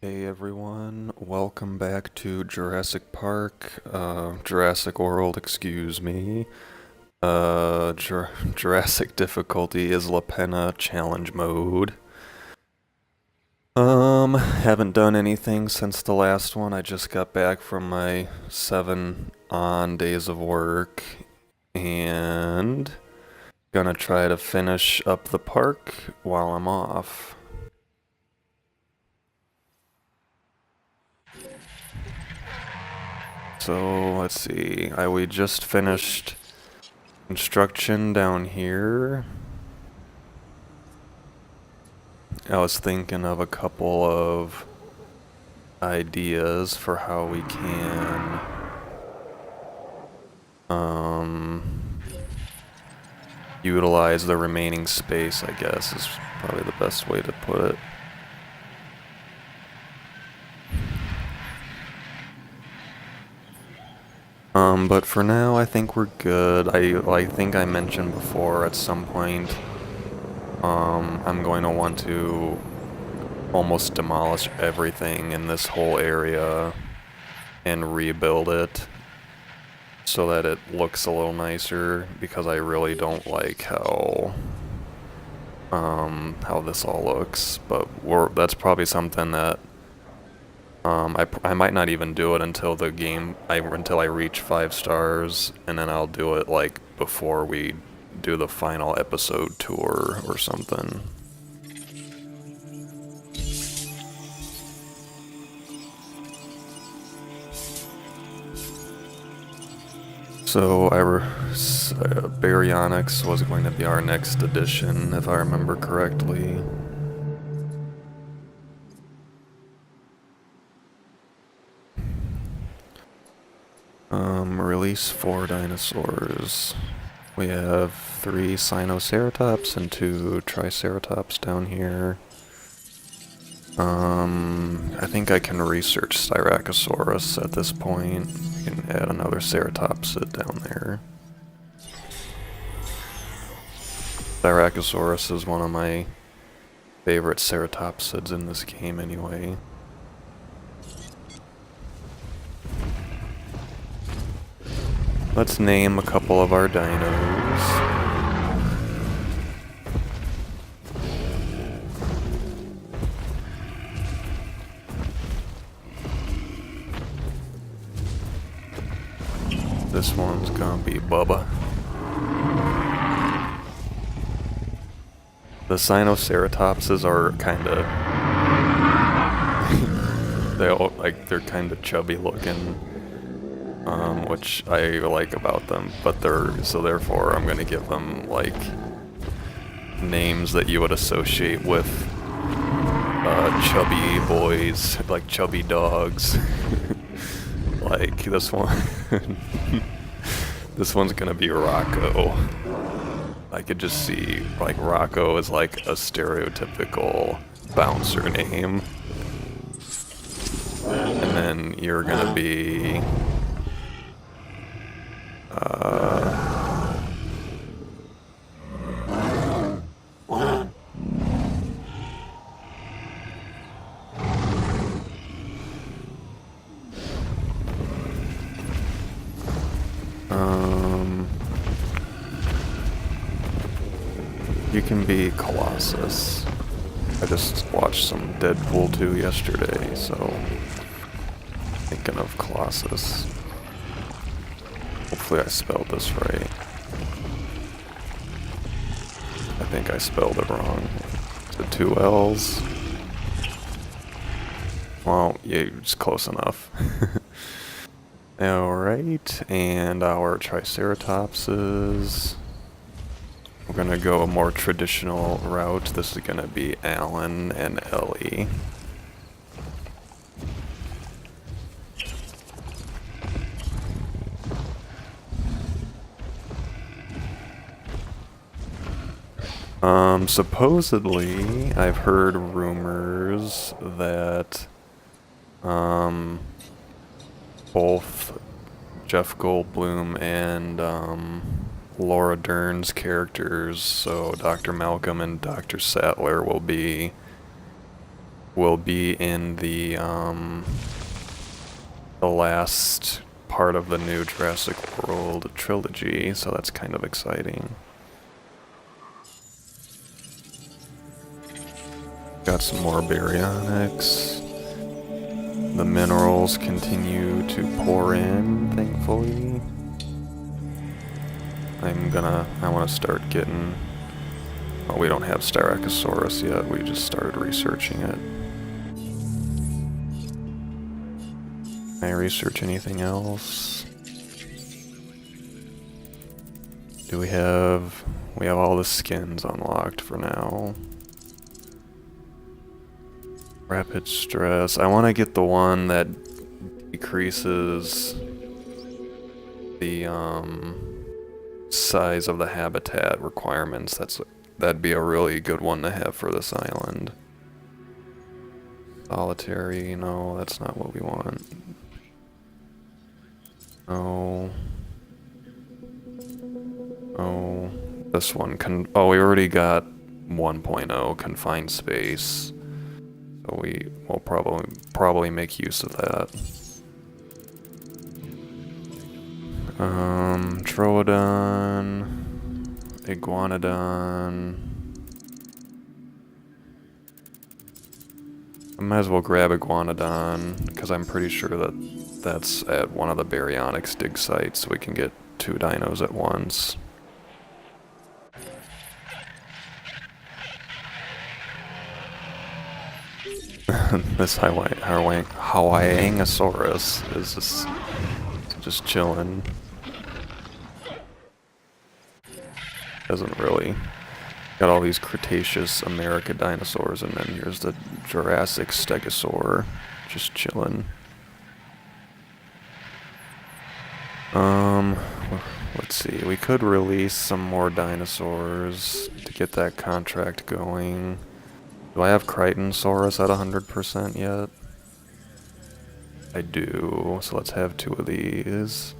Hey everyone, welcome back to Jurassic Park, Jurassic World, excuse me. Jurassic difficulty Isla Pena challenge mode. Haven't done anything since the last one. I just got back from my 7 days of work and gonna try to finish up the park while I'm off. So let's see. We just finished construction down here. I was thinking of a couple of ideas for how we can utilize the remaining space, I guess, is probably the best way to put it. But for now, I think we're good. I think I mentioned before at some point, I'm going to want to almost demolish everything in this whole area and rebuild it so that it looks a little nicer, because I really don't like how this all looks. But that's probably something that I might not even do it until until I reach 5 stars, and then I'll do it like before we do the final episode tour or something. So Baryonyx was going to be our next edition, if I remember correctly. Release 4 dinosaurs. We have 3 Sinoceratops and 2 Triceratops down here. I think I can research Styracosaurus at this point. I can add another ceratopsid down there. Styracosaurus is one of my favorite ceratopsids in this game anyway. Let's name a couple of our dinos. This one's gonna be Bubba. The Sinoceratopses are kinda they're kinda chubby looking. Which I like about them, but therefore I'm gonna give them like names that you would associate with chubby boys, like chubby dogs. Like this one. This one's gonna be Rocco. I could just see like Rocco is like a stereotypical bouncer name. And then you're gonna be you can be Colossus. I just watched some Deadpool 2 yesterday, so thinking of Colossus. Hopefully I spelled this right. I think I spelled it wrong. The 2 L's. Well, yeah, it's close enough. Alright, and our Triceratopses. We're gonna go a more traditional route. This is gonna be Alan and Ellie. Supposedly, I've heard rumors that, both Jeff Goldblum and, Laura Dern's characters, so Dr. Malcolm and Dr. Sattler, will be will be in the last part of the new Jurassic World trilogy, so that's kind of exciting. Got some more baryonics. The minerals continue to pour in, thankfully. I want to start getting... Well, we don't have Styracosaurus yet, we just started researching it. Can I research anything else? Do we have... We have all the skins unlocked for now. Rapid stress. I want to get the one that decreases the size of the habitat requirements. That'd be a really good one to have for this island. Solitary, no, that's not what we want. Oh. Oh, this one oh, we already got 1.0 confined space. So we will probably make use of that. Troodon, Iguanodon. I might as well grab Iguanodon, because I'm pretty sure that that's at one of the baryonics dig sites, so we can get 2 dinos at once. This Hawaiiangosaurus is just chilling. Doesn't really... Got all these Cretaceous America dinosaurs, and then here's the Jurassic Stegosaur, just chilling. Let's see, we could release some more dinosaurs to get that contract going. Do I have Crichtonsaurus at 100% yet? I do, so let's have 2 of these.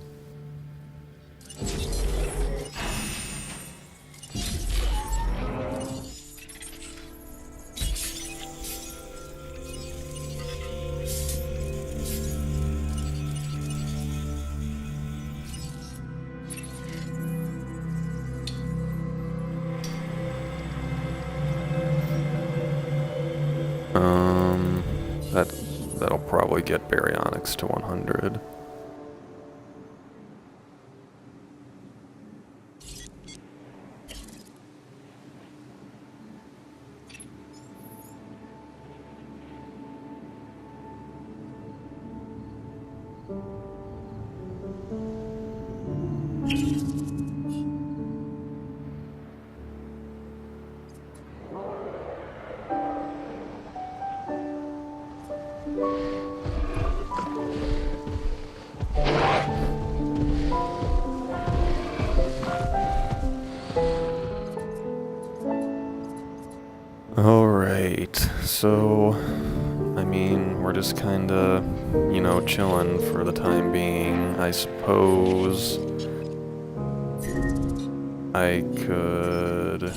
That'll probably get baryonics to 100. Alright, so, I mean, we're just kinda, you know, chilling for the time being. I suppose I could...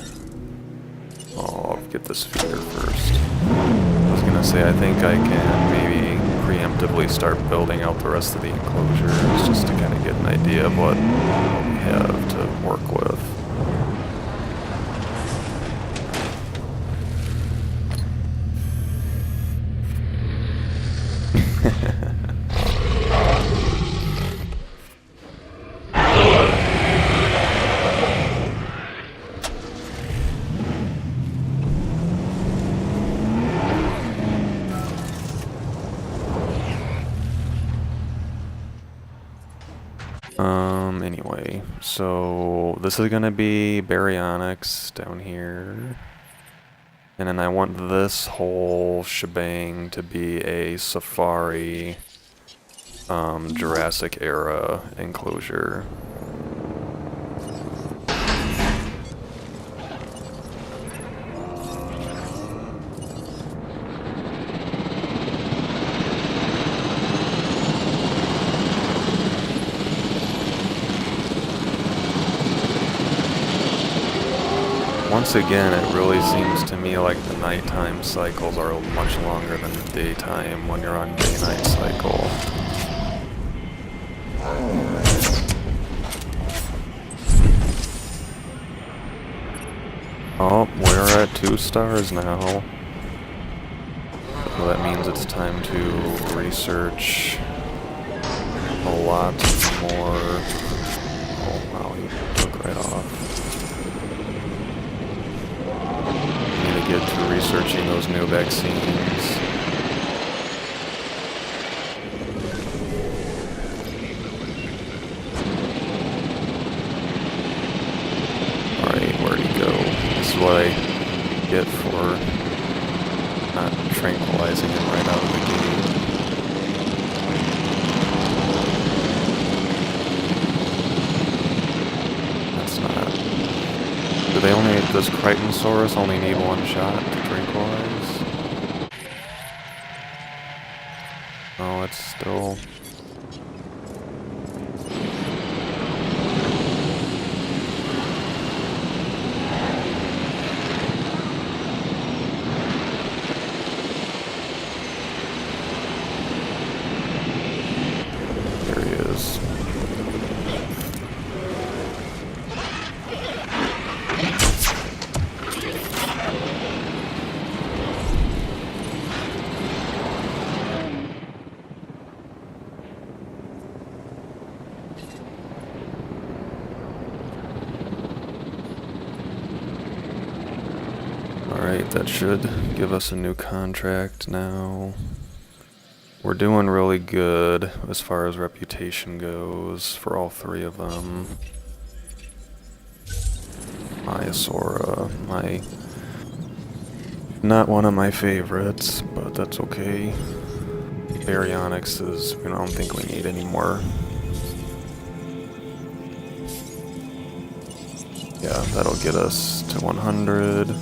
Oh, I'll get this feeder first. I was gonna say, I think I can maybe preemptively start building out the rest of the enclosures just to kind of get an idea of what we have to work with. Anyway, so this is gonna be baryonics down here. And then I want this whole shebang to be a safari, Jurassic era enclosure. once again, it really seems to me like the nighttime cycles are much longer than the daytime when you're on day-night cycle. Oh, we're at 2 stars now. So that means it's time to research a lot more. Oh wow, he took right off. Need to get to researching those new vaccines. Alright, where'd he go? This is what I get for not tranquilizing him right out of the gate. That's not... Does Crichtonsaurus only need 1 shot to tranquilize? Oh, it's still... Alright, that should give us a new contract now. We're doing really good as far as reputation goes for all 3 of them. Maiasaura, not one of my favorites, but that's okay. Baryonyx is, I don't think we need anymore. Yeah, that'll get us to 100.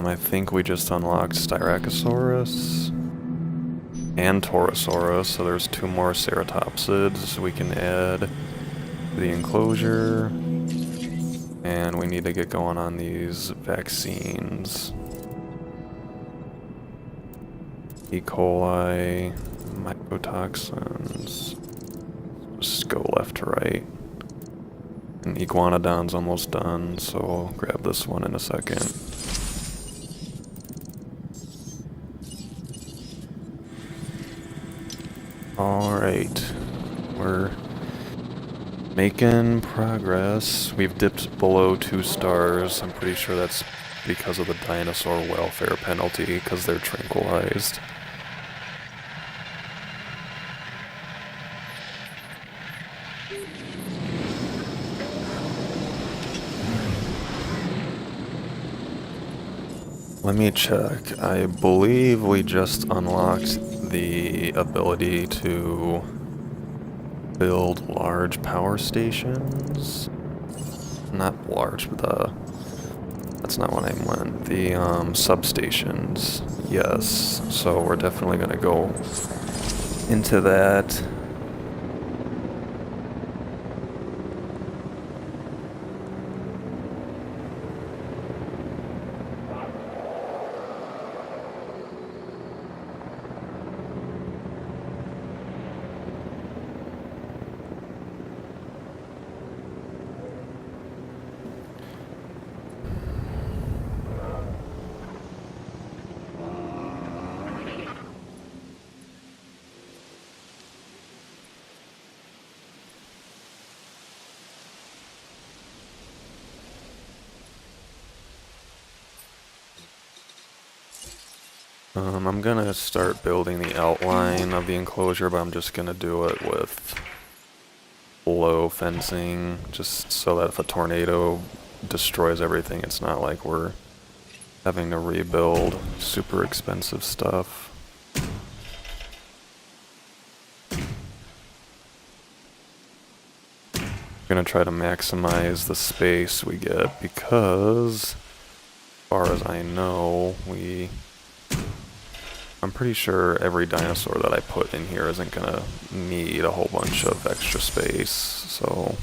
I think we just unlocked Styracosaurus and Torosaurus, so there's 2 more ceratopsids we can add to the enclosure. And we need to get going on these vaccines. E. coli, mycotoxins. Just go left to right. And Iguanodon's almost done, so I'll grab this one in a second. Alright, we're making progress. We've dipped below 2 stars. I'm pretty sure that's because of the dinosaur welfare penalty, because they're tranquilized. Let me check. I believe we just unlocked the ability to build large power stations. Not large, but that's not what I meant. The substations. Yes. So we're definitely gonna go into that. I'm gonna start building the outline of the enclosure, but I'm just gonna do it with low fencing, just so that if a tornado destroys everything, it's not like we're having to rebuild super expensive stuff. I'm gonna try to maximize the space we get because, as far as I know, I'm pretty sure every dinosaur that I put in here isn't gonna need a whole bunch of extra space. So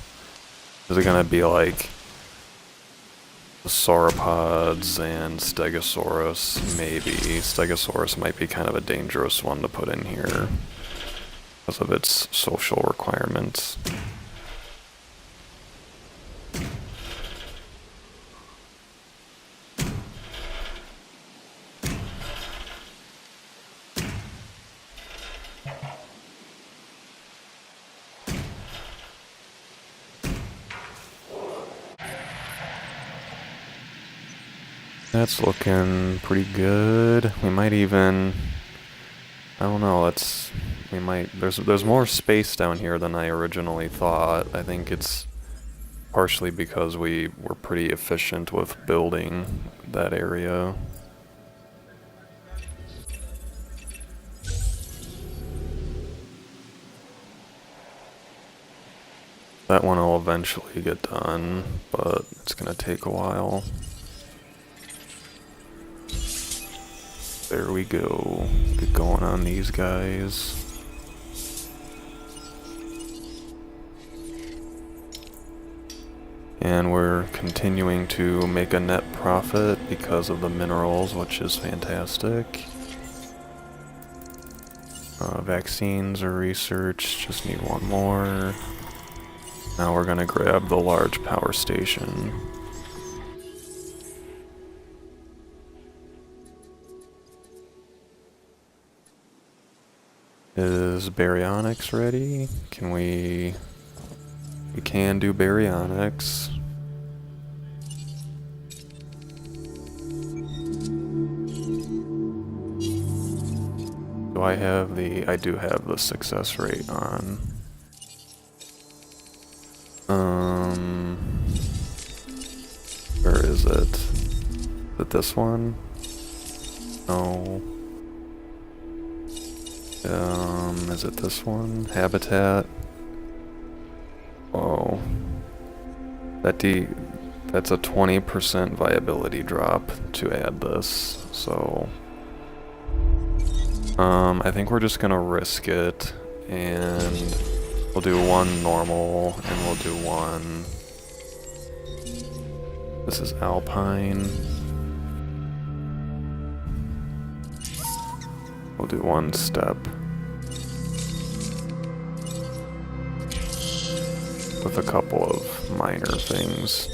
is it gonna be like sauropods and Stegosaurus, maybe. Stegosaurus might be kind of a dangerous one to put in here because of its social requirements. That's looking pretty good. We might even, I don't know, there's more space down here than I originally thought. I think it's partially because we were pretty efficient with building that area. That one will eventually get done, but it's gonna take a while. There we go. Get going on these guys. And we're continuing to make a net profit because of the minerals, which is fantastic. Vaccines or research, just need one more. Now we're gonna grab the large power station. Is baryonics ready? We can do baryonics. I do have the success rate on. Where is it? Is it this one? No. Is it this one? Habitat? Oh. That's a 20% viability drop to add this, so... I think we're just gonna risk it, and we'll do one normal, and we'll do one... This is Alpine. We'll do one step. With a couple of minor things.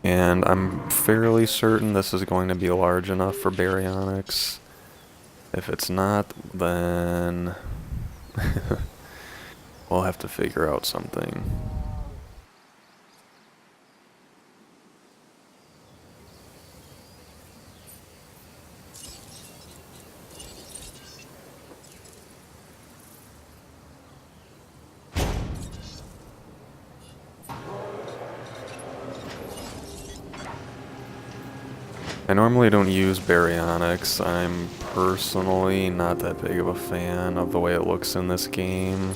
And I'm fairly certain this is going to be large enough for baryonics. If it's not, then we'll have to figure out something. I normally don't use baryonics. I'm personally not that big of a fan of the way it looks in this game.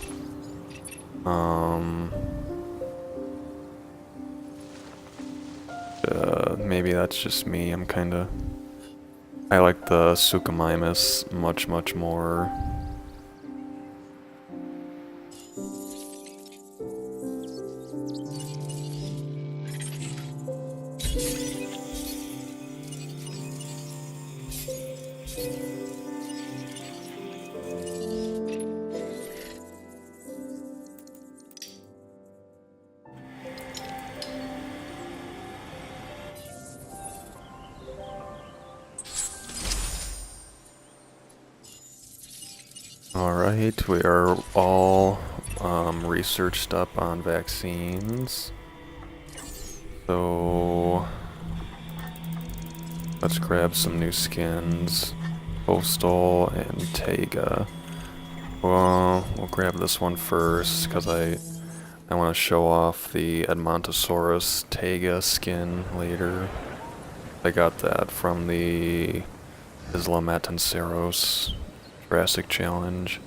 Maybe that's just me. I like the Suchomimus much more. Alright, we are all researched up on vaccines. So let's grab some new skins. Postal and Taiga. Well, we'll grab this one first because I want to show off the Edmontosaurus Taiga skin later. I got that from the Isla Pena Jurassic challenge.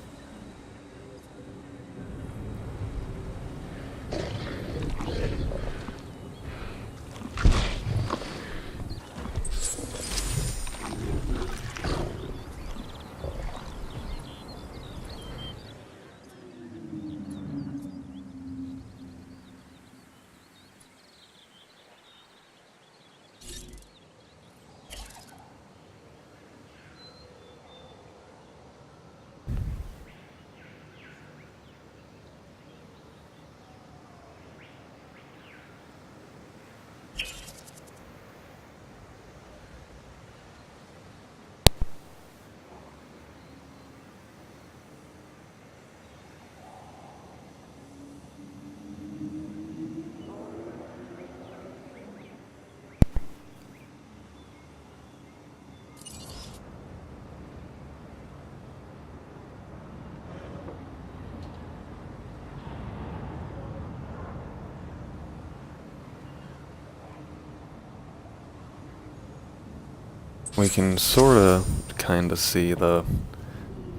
We can sort of kind of see the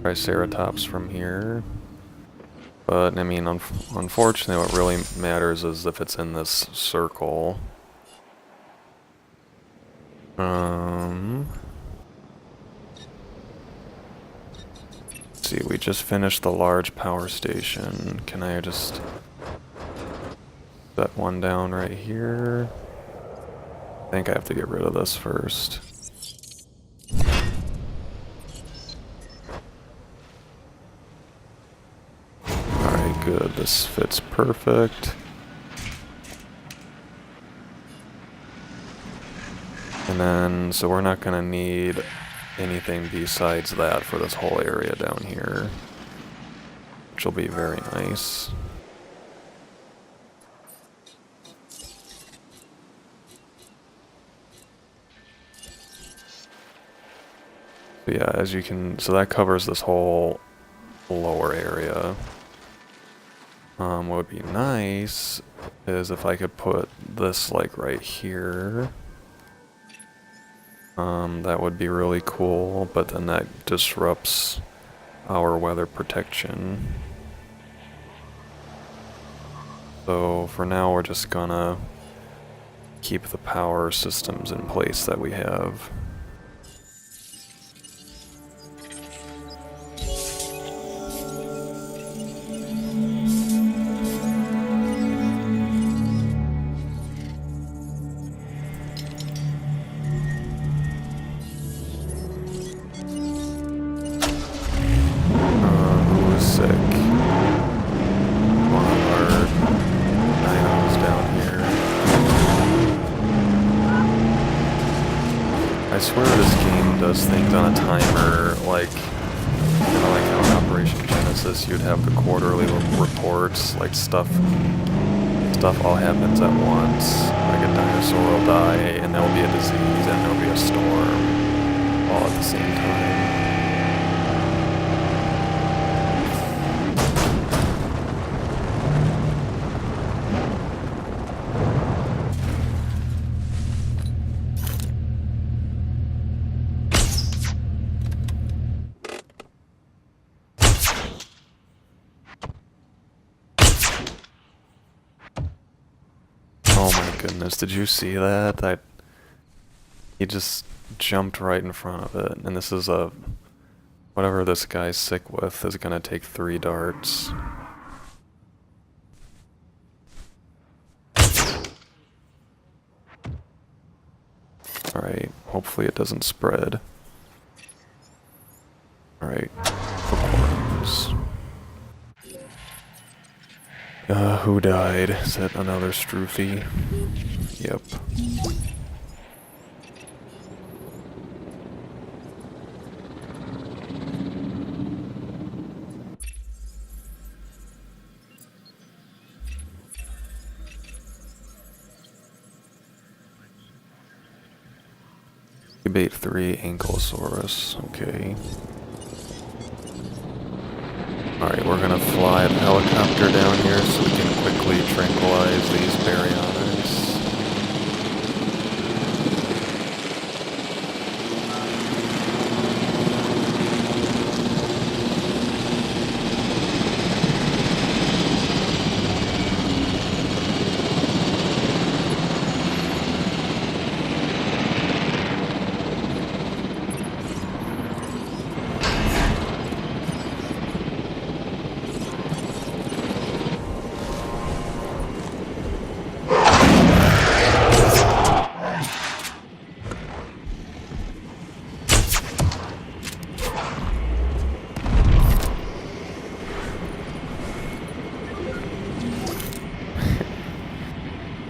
Triceratops from here. But, I mean, unfortunately, what really matters is if it's in this circle. Let's see, we just finished the large power station. Can I just set one down right here? I think I have to get rid of this first. Alright, good. This fits perfect. And then, so we're not gonna need anything besides that for this whole area down here, which will be very nice. But yeah, as you can, so that covers this whole lower area. What would be nice is if I could put this like right here. That would be really cool, but then that disrupts our weather protection. So for now we're just gonna keep the power systems in place that we have. I swear this game does things on a timer, like, kind of like how in Operation Genesis you'd have the quarterly reports, like stuff all happens at once, like a dinosaur will die, and there'll be a disease, and there'll be a storm, all at the same time. Oh my goodness, did you see that? He just jumped right in front of it, and this is whatever this guy's sick with is gonna take 3 darts. Alright, hopefully it doesn't spread. Alright, bookworms. Who died? Is that another Stroofy? Yep. Debate 3, Ankylosaurus. Okay. Alright, we're gonna fly the helicopter down here so we can quickly tranquilize these baryonyx.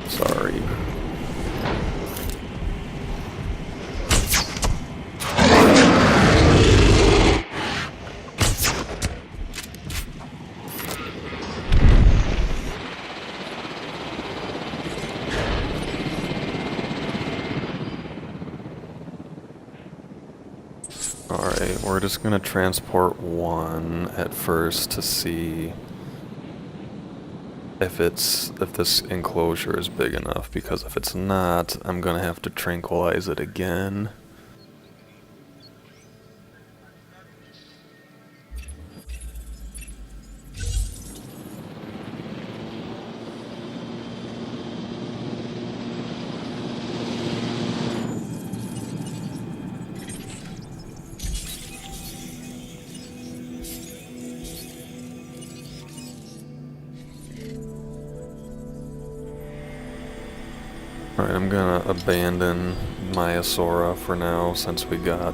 Sorry. Alright, we're just gonna transport one at first to see if this enclosure is big enough, because if it's not, I'm gonna have to tranquilize it again. Alright, I'm gonna abandon my Asura for now since we got,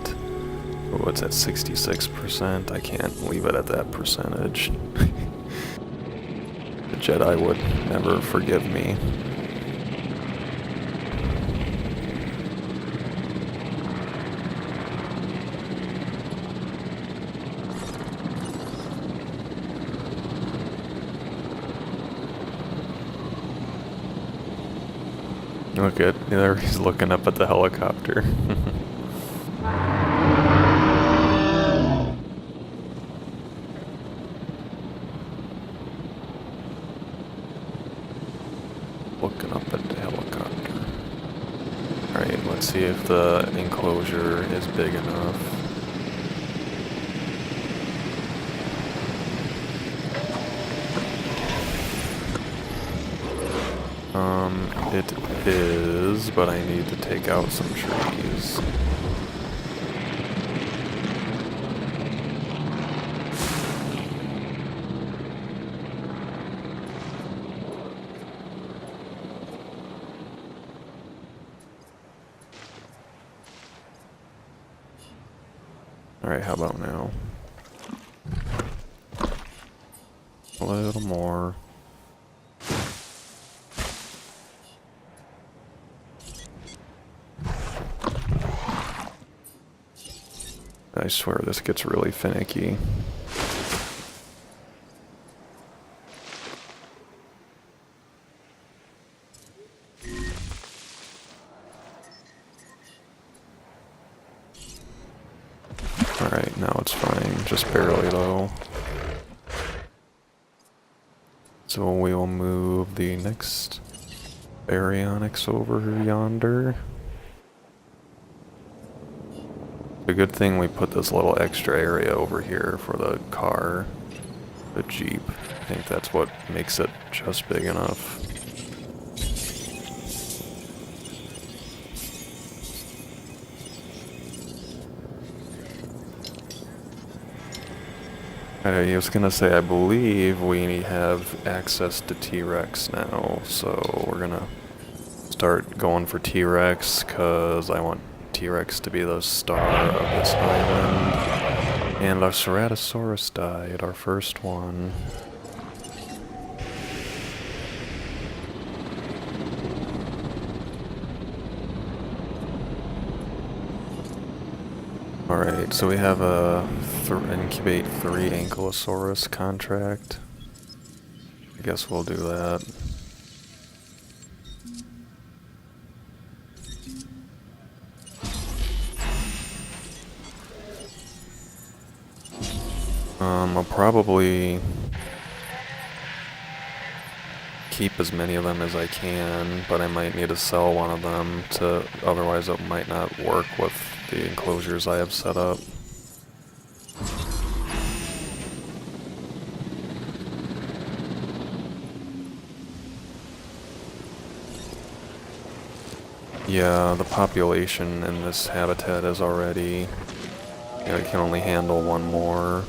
oh, it's at 66%. I can't leave it at that percentage. The Jedi would never forgive me. Look at, there he's looking up at the helicopter. Looking up at the helicopter. Alright, let's see if the enclosure is big enough. It is, but I need to take out some trees. Alright, how about now? A little more. I swear this gets really finicky. Alright, now it's fine, just barely though. So we will move the next baryonyx over yonder. A good thing we put this little extra area over here for the car, the Jeep. I think that's what makes it just big enough. I was gonna say, I believe we have access to T-Rex now, so we're gonna start going for T-Rex, cause I want T-Rex to be the star of this island. And our Ceratosaurus died, our first one. Alright, so we have a incubate 3 Ankylosaurus contract. I guess we'll do that. I'll probably keep as many of them as I can, but I might need to sell one of them to, otherwise it might not work with the enclosures I have set up. Yeah, the population in this habitat is already, I can only handle one more.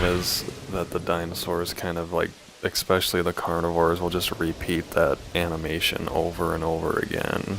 Is that the dinosaurs kind of like, especially the carnivores, will just repeat that animation over and over again.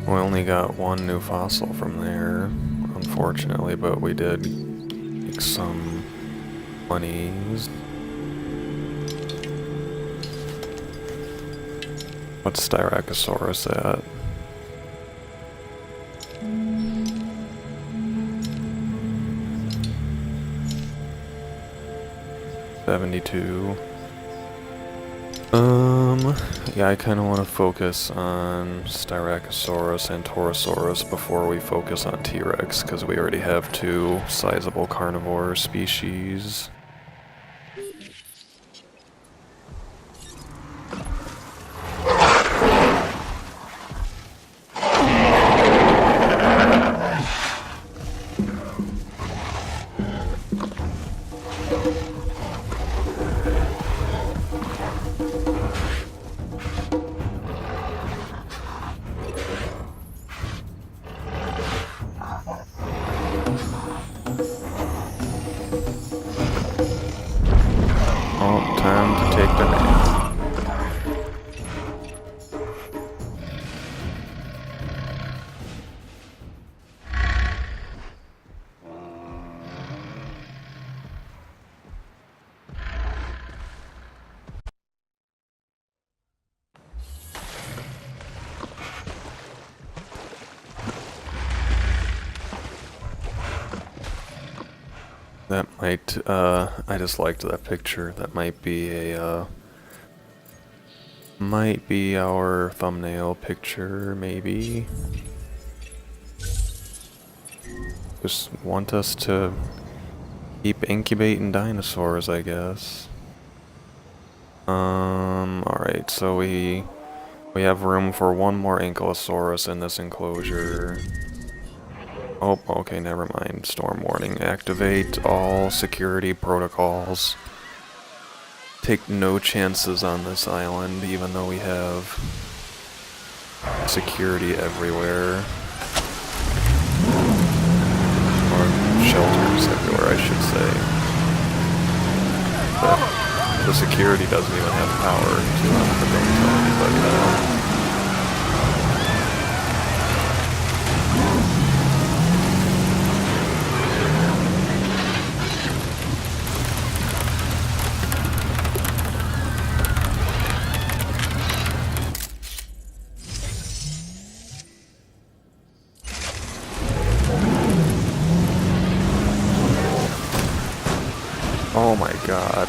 We only got one new fossil from there, unfortunately, but we did make some monies. What's Styracosaurus at? $72. Yeah, I kind of want to focus on Styracosaurus and Torosaurus before we focus on T-Rex, because we already have two sizable carnivore species. Time to take the nap. That might, I just liked that picture. That might be our thumbnail picture, maybe. Just want us to keep incubating dinosaurs, I guess. Alright, so we have room for one more Ankylosaurus in this enclosure. Oh, okay, never mind. Storm warning. Activate all security protocols. Take no chances on this island, even though we have security everywhere. Or shelters everywhere, I should say. But the security doesn't even have power to tell anybody that. Oh my god.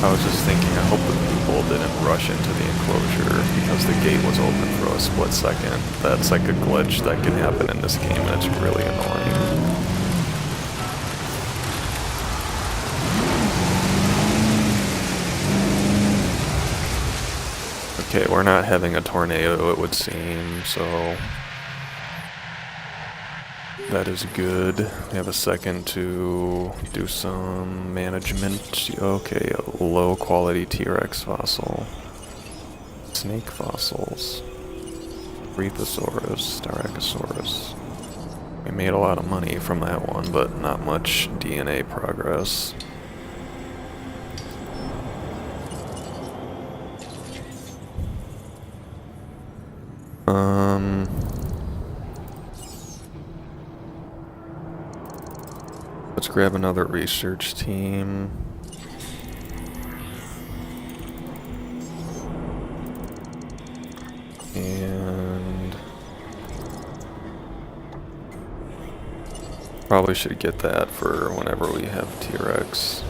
I was just thinking, I hope the people didn't rush into the enclosure because the gate was open for a split second. That's like a glitch that can happen in this game, and it's really annoying. Okay, we're not having a tornado, it would seem, so that is good. We have a second to do some management. Okay, a low quality T-Rex fossil. Snake fossils. Brethosaurus, Styracosaurus. We made a lot of money from that one, but not much DNA progress. Let's grab another research team. And probably should get that for whenever we have T-Rex.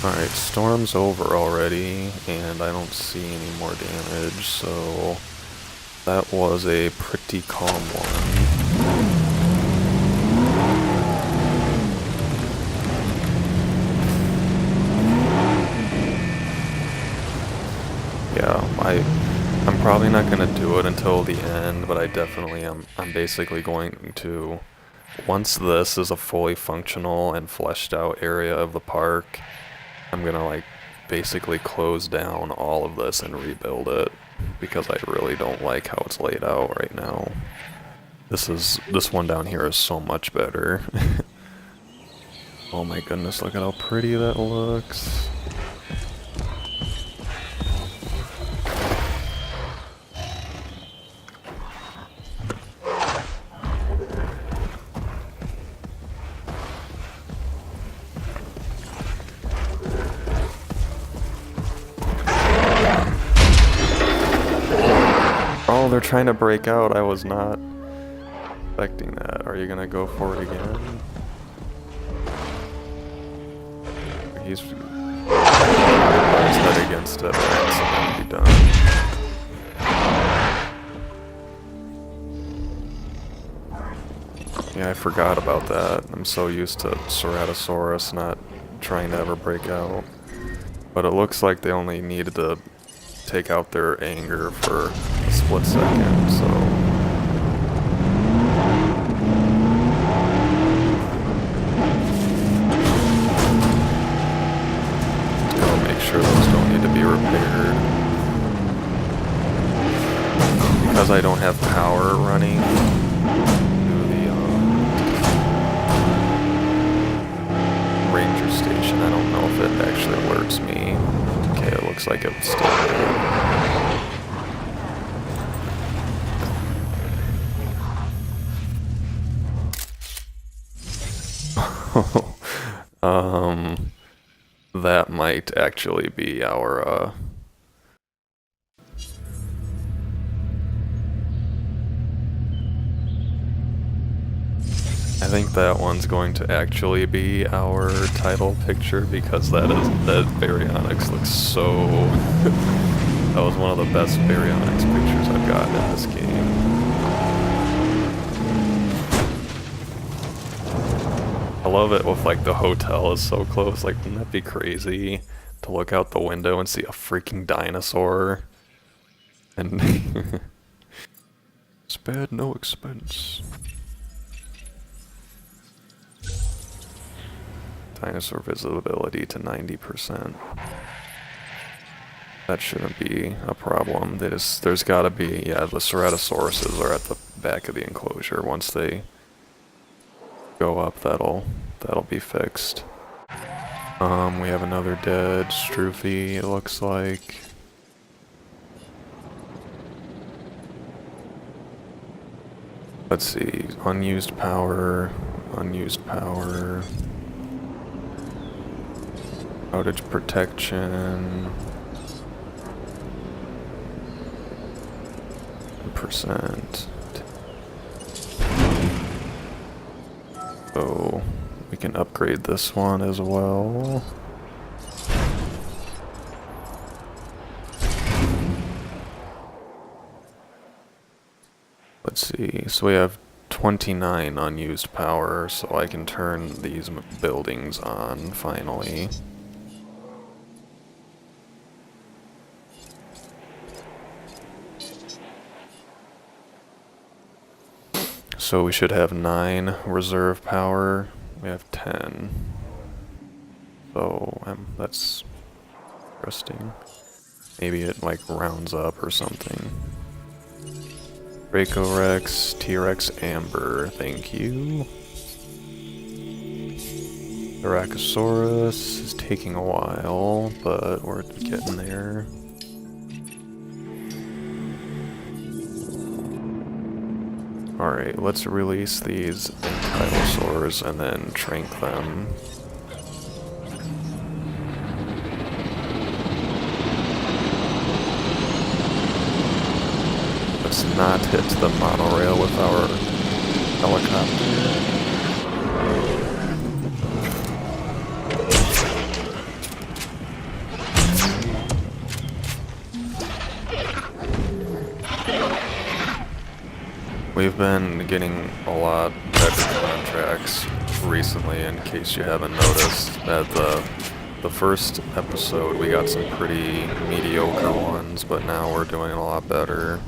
Alright, storm's over already, and I don't see any more damage, so that was a pretty calm one. Yeah, I'm probably not going to do it until the end, but I definitely am. I'm basically going to, once this is a fully functional and fleshed out area of the park, I'm gonna like basically close down all of this and rebuild it because I really don't like how it's laid out right now. This one down here is so much better. Oh my goodness, look at how pretty that looks. Oh, they're trying to break out. I was not expecting that. Are you gonna go for it again? He's head against it. That's gonna be done. Yeah, I forgot about that. I'm so used to Ceratosaurus not trying to ever break out. But it looks like they only needed to take out their anger for a split second, so... I'll make sure those don't need to be repaired. Because I don't have power running to the ranger station, I don't know if it actually alerts me. Okay, it looks like it's still there. That might actually be our, I think that one's going to actually be our title picture because that Baryonyx looks so... That was one of the best Baryonyx pictures I've gotten in this game. I love it with like the hotel is so close, like wouldn't that be crazy to look out the window and see a freaking dinosaur? And spared no expense. Dinosaur visibility to 90%. That shouldn't be a problem. There's gotta be, yeah, the Ceratosauruses are at the back of the enclosure. Once they go up, that'll be fixed. We have another dead Stroophy, it looks like. Let's see, unused power, outage protection, percent. So we can upgrade this one as well. Let's see, so we have 29 unused power, so I can turn these buildings on finally. So we should have 9 reserve power. We have 10. So that's interesting. Maybe it like rounds up or something. Draco Rex, T-Rex Amber, thank you. Brachiosaurus is taking a while, but we're getting there. Alright, let's release these Ankylosaurs and then trank them. Let's not hit the monorail with our helicopter. We've been getting a lot better contracts recently, in case you haven't noticed. At the first episode, we got some pretty mediocre ones, but now we're doing a lot better.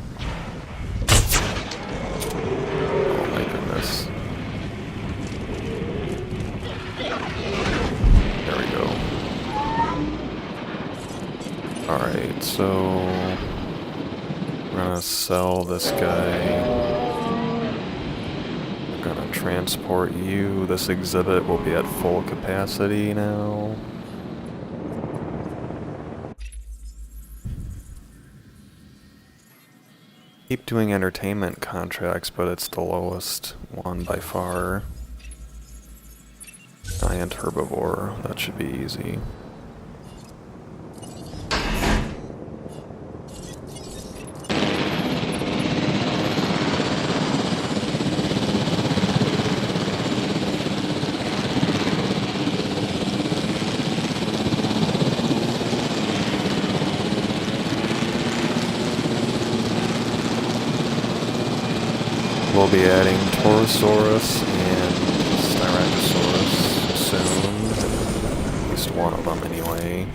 Oh my goodness. There we go. Alright, so we're gonna sell this guy. We're gonna transport you. This exhibit will be at full capacity now. Keep doing entertainment contracts, but it's the lowest one by far. Giant herbivore, that should be easy. We'll be adding Torosaurus and Styracosaurus soon. At least one of them anyway.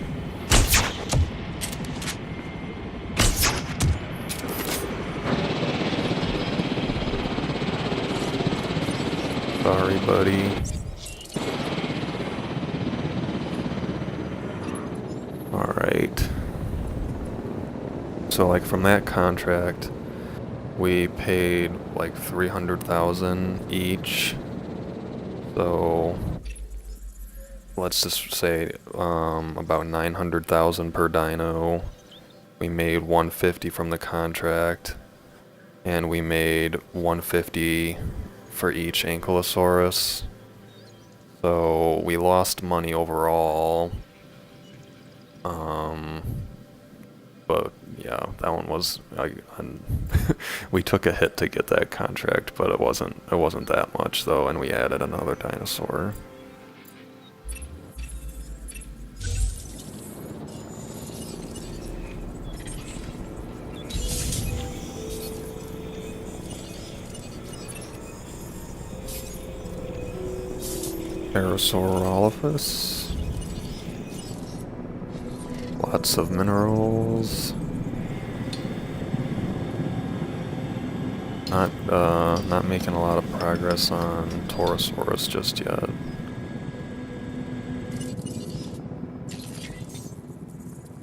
Sorry, buddy. Alright. So like from that contract, we paid like 300,000 each. So let's just say about 900,000 per dino. We made 150 from the contract, and we made 150 for each Ankylosaurus. So we lost money overall. But yeah, that one was we took a hit to get that contract, but it wasn't that much though, and we added another dinosaur. Parasaurolophus. Lots of minerals. Not making a lot of progress on Torosaurus just yet.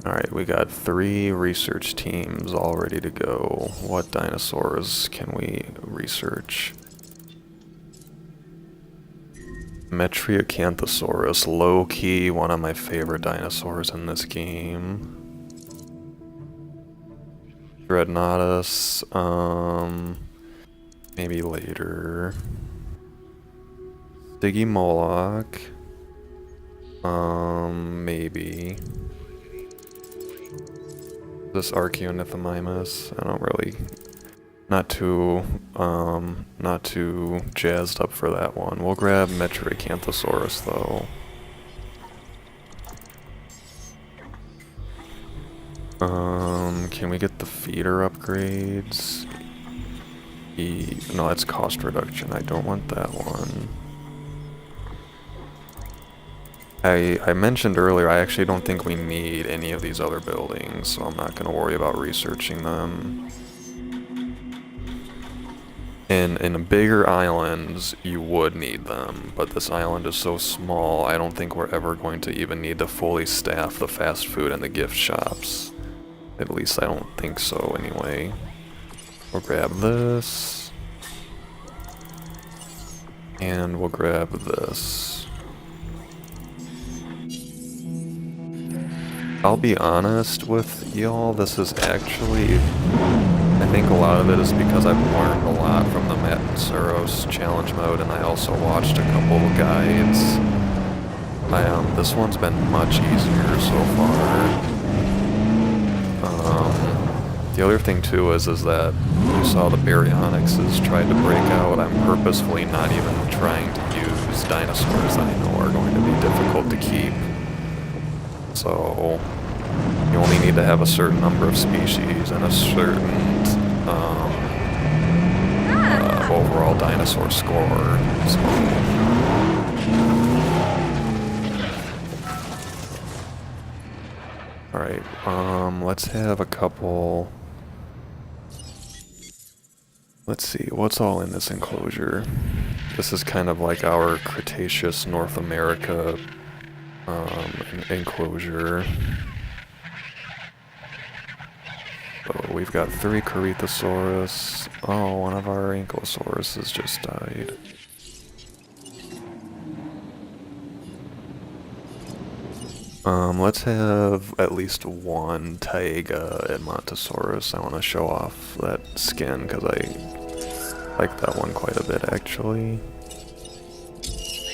Alright, we got 3 research teams all ready to go. What dinosaurs can we research? Metriacanthosaurus, low-key one of my favorite dinosaurs in this game. Dreadnoughtus, maybe later. Stygimoloch, maybe. This Archaeornithomimus, I don't really, not too jazzed up for that one. We'll grab Metriacanthosaurus though. Can we get the feeder upgrades? No, that's cost reduction. I don't want that one. I mentioned earlier, I actually don't think we need any of these other buildings, so I'm not going to worry about researching them. In bigger islands, you would need them, but this island is so small, I don't think we're ever going to even need to fully staff the fast food and the gift shops. At least I don't think so anyway. We'll grab this. And we'll grab this. I'll be honest with y'all, this is actually, I think a lot of it is because I've learned a lot from the Matt and Suros challenge mode, and I also watched a couple of guides. This one's been much easier so far. The other thing too is that you saw the Baryonyxes tried to break out. I'm purposefully not even trying to use dinosaurs that I know are going to be difficult to keep. So you only need to have a certain number of species and a certain overall dinosaur score. So. Alright, let's have a couple. Let's see, what's all in this enclosure? This is kind of like our Cretaceous North America enclosure. So we've got 3 Corythosaurus. Oh, one of our Ankylosaurus has just died. Let's have at least one Taiga Edmontosaurus. I want to show off that skin because I like that one quite a bit actually.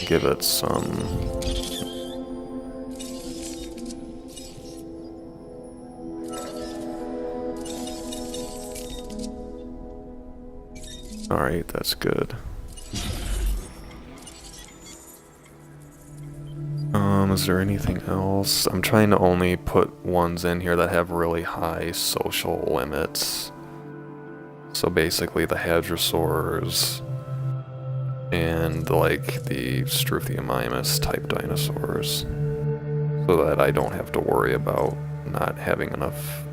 Give it some... Alright, that's good. Is there anything else? I'm trying to only put ones in here that have really high social limits. So basically the hadrosaurs and like the Struthiomimus type dinosaurs. So that I don't have to worry about not having enough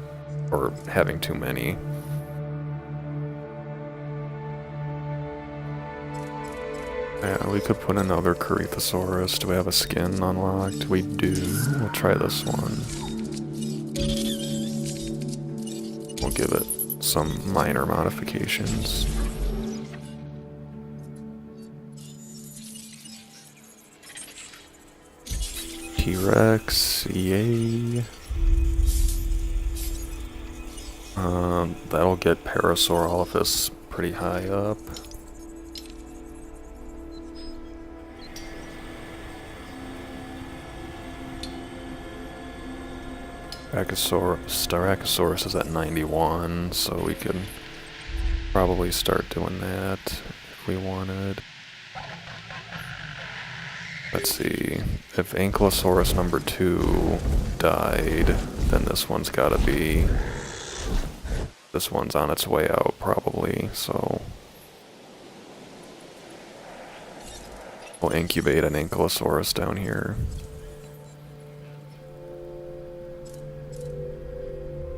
or having too many. Yeah, we could put another Corythosaurus. Do we have a skin unlocked? We do. We'll try this one. We'll give it some minor modifications. T-Rex, yay. That'll get Parasaurolophus pretty high up. Styracosaurus is at 91, so we could probably start doing that if we wanted. Let's see, if Ankylosaurus number 2 died, then this one's gotta be... This one's on its way out, probably, so... We'll incubate an Ankylosaurus down here.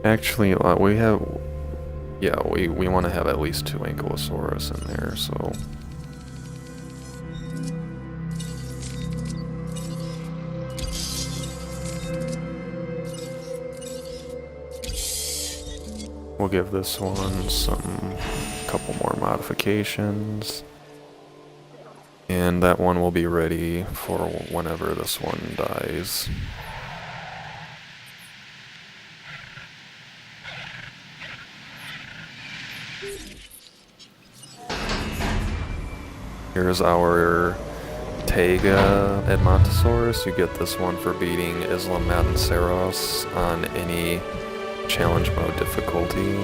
Actually, we have... Yeah, we want to have at least 2 Ankylosaurus in there, so... We'll give this one some couple more modifications. And that one will be ready for whenever this one dies. Here's our Taiga Edmontosaurus. You get this one for beating Isla Pena on any challenge mode difficulty.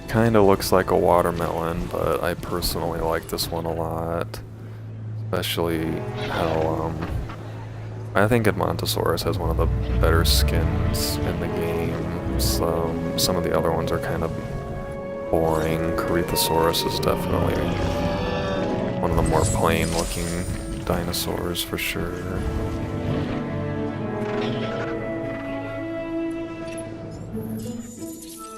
Kinda looks like a watermelon, but I personally like this one a lot. Especially how, I think Edmontosaurus has one of the better skins in the game. Some of the other ones are kind of boring. Corythosaurus is definitely one of the more plain looking dinosaurs for sure.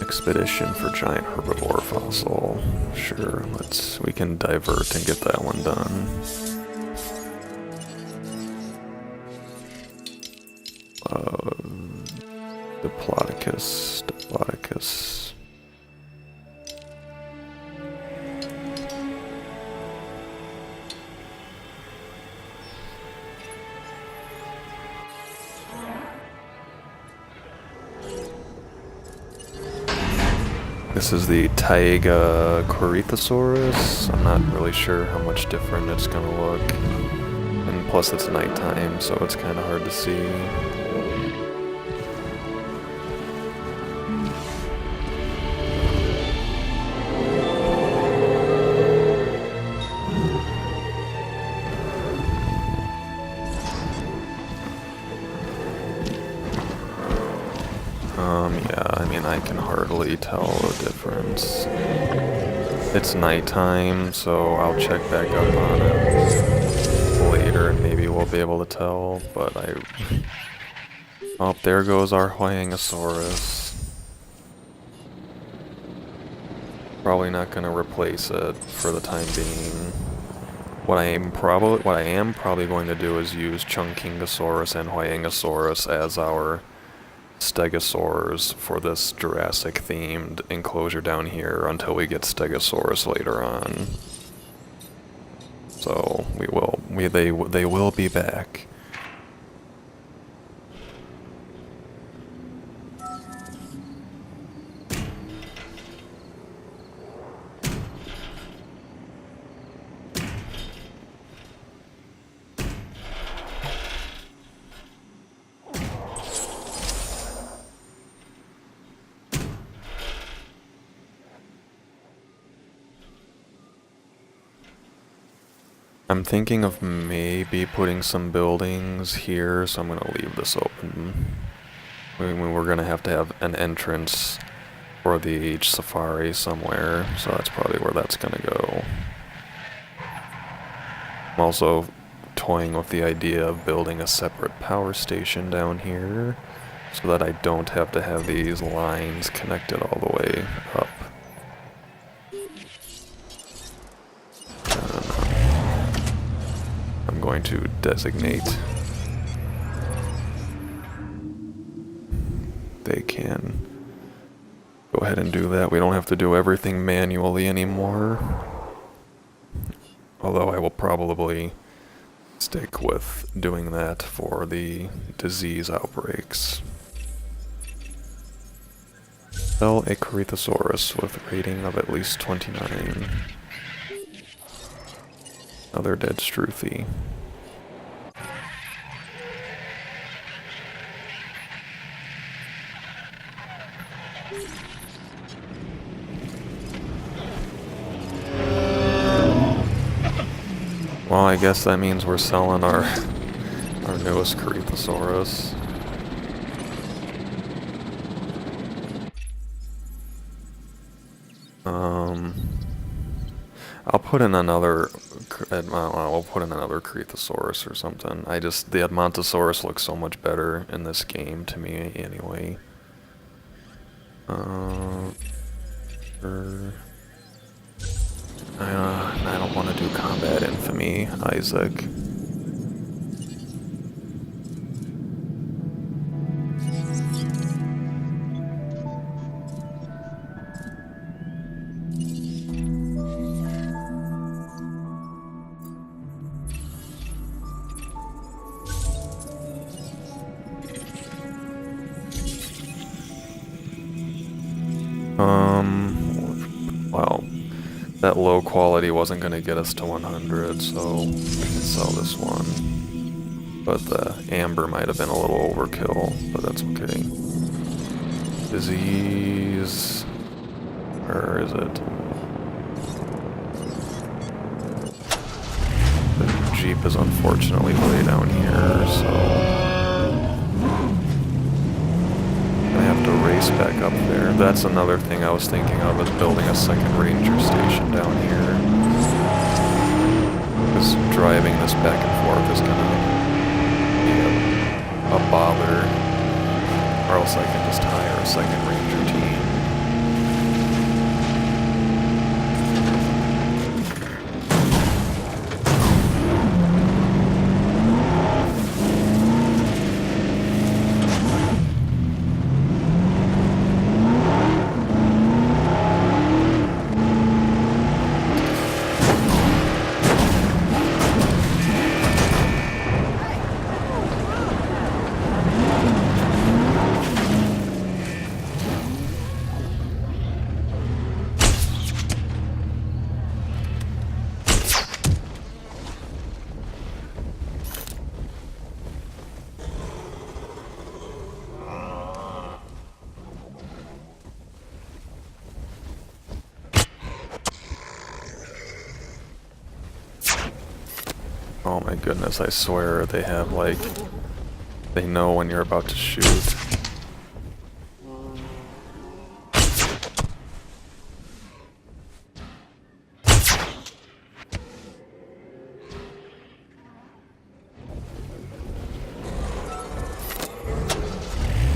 Expedition for giant herbivore fossil. Sure, we can divert and get that one done. Diplodocus. This is the Taiga Corythosaurus. I'm not really sure how much different it's gonna look. And plus it's nighttime, so it's kind of hard to see. Yeah, I mean, I can hardly tell the difference. It's nighttime, so I'll check back up on it later and maybe we'll be able to tell, but Oh, there goes our Huangosaurus. Probably not gonna replace it for the time being. What I am probably going to do is use Chunkingosaurus and Huayangosaurus as our stegosaurs for this Jurassic themed enclosure down here until we get Stegosaurus later on. So they will be back. I'm thinking of maybe putting some buildings here, so I'm going to leave this open. We're going to have an entrance for the safari somewhere, so that's probably where that's going to go. I'm also toying with the idea of building a separate power station down here, so that I don't have to have these lines connected all the way up. I'm going to designate. They can go ahead and do that. We don't have to do everything manually anymore. Although I will probably stick with doing that for the disease outbreaks. Sell a Corythosaurus with a rating of at least 29. Another dead Struthy. Well, I guess that means we're selling our newest Corythosaurus. I'll put in another. We'll put in another Corythosaurus or something. The Edmontosaurus looks so much better in this game to me, anyway. I don't want to do combat infamy, Isaac. Well, that low quality wasn't going to get us to 100, so we can sell this one. But the amber might have been a little overkill, but that's okay. Disease... Where is it? The Jeep is unfortunately way down here, so... I have to race back up there. That's another thing I was thinking of, is building a second ranger station down here. Because driving this back and forth is gonna be a bother. Or else I can just hire a second ranger team. Oh my goodness, I swear they have, like, they know when you're about to shoot.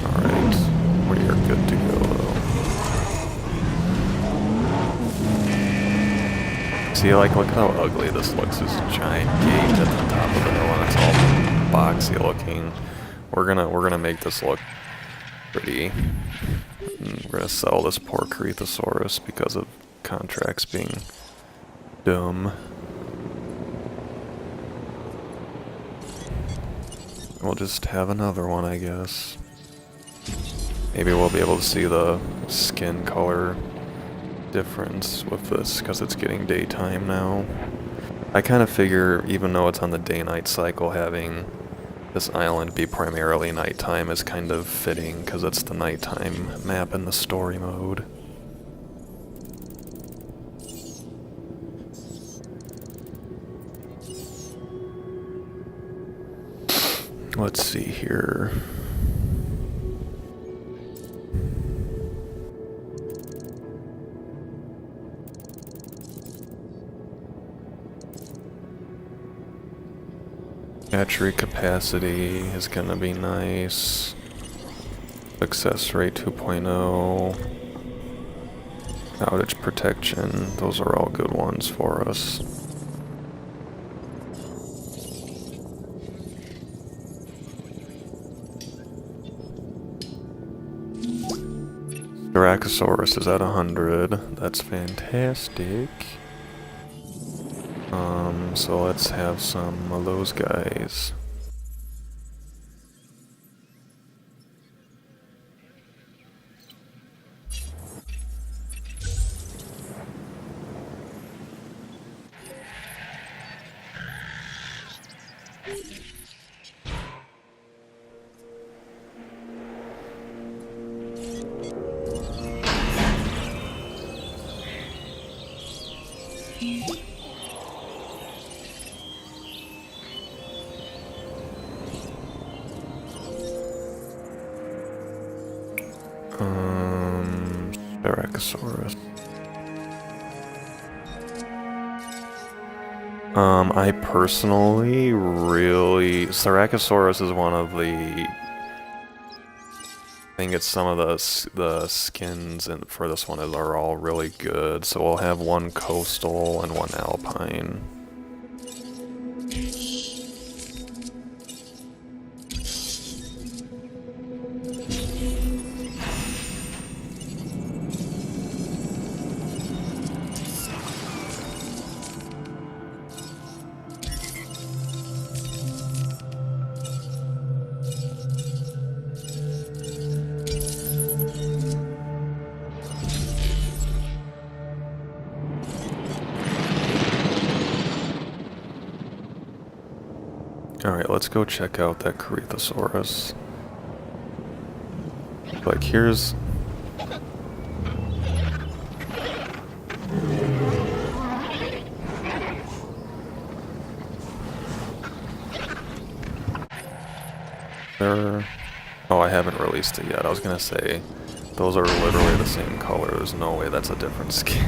Alright, we are good to go though. See, like, look how ugly this looks. This giant gate at the top of the hill, and it's all boxy looking. We're gonna make this look pretty. And we're gonna sell this poor Corythosaurus because of contracts being dumb. We'll just have another one, I guess. Maybe we'll be able to see the skin color difference with this because it's getting daytime now. I kind of figure, even though it's on the day-night cycle, having this island be primarily nighttime is kind of fitting because it's the nighttime map in the story mode. Let's see here. Battery capacity is gonna be nice. Success rate 2.0. Outage protection, those are all good ones for us. Styracosaurus is at 100. That's fantastic. So let's have some of those guys. Styracosaurus. I personally Styracosaurus is one of the, I think it's some of the skins for this one are all really good. So we'll have one coastal and one alpine. Alright, let's go check out that Corythosaurus. Like, here's... Oh, I haven't released it yet. I was gonna say, those are literally the same color. There's no way that's a different skin.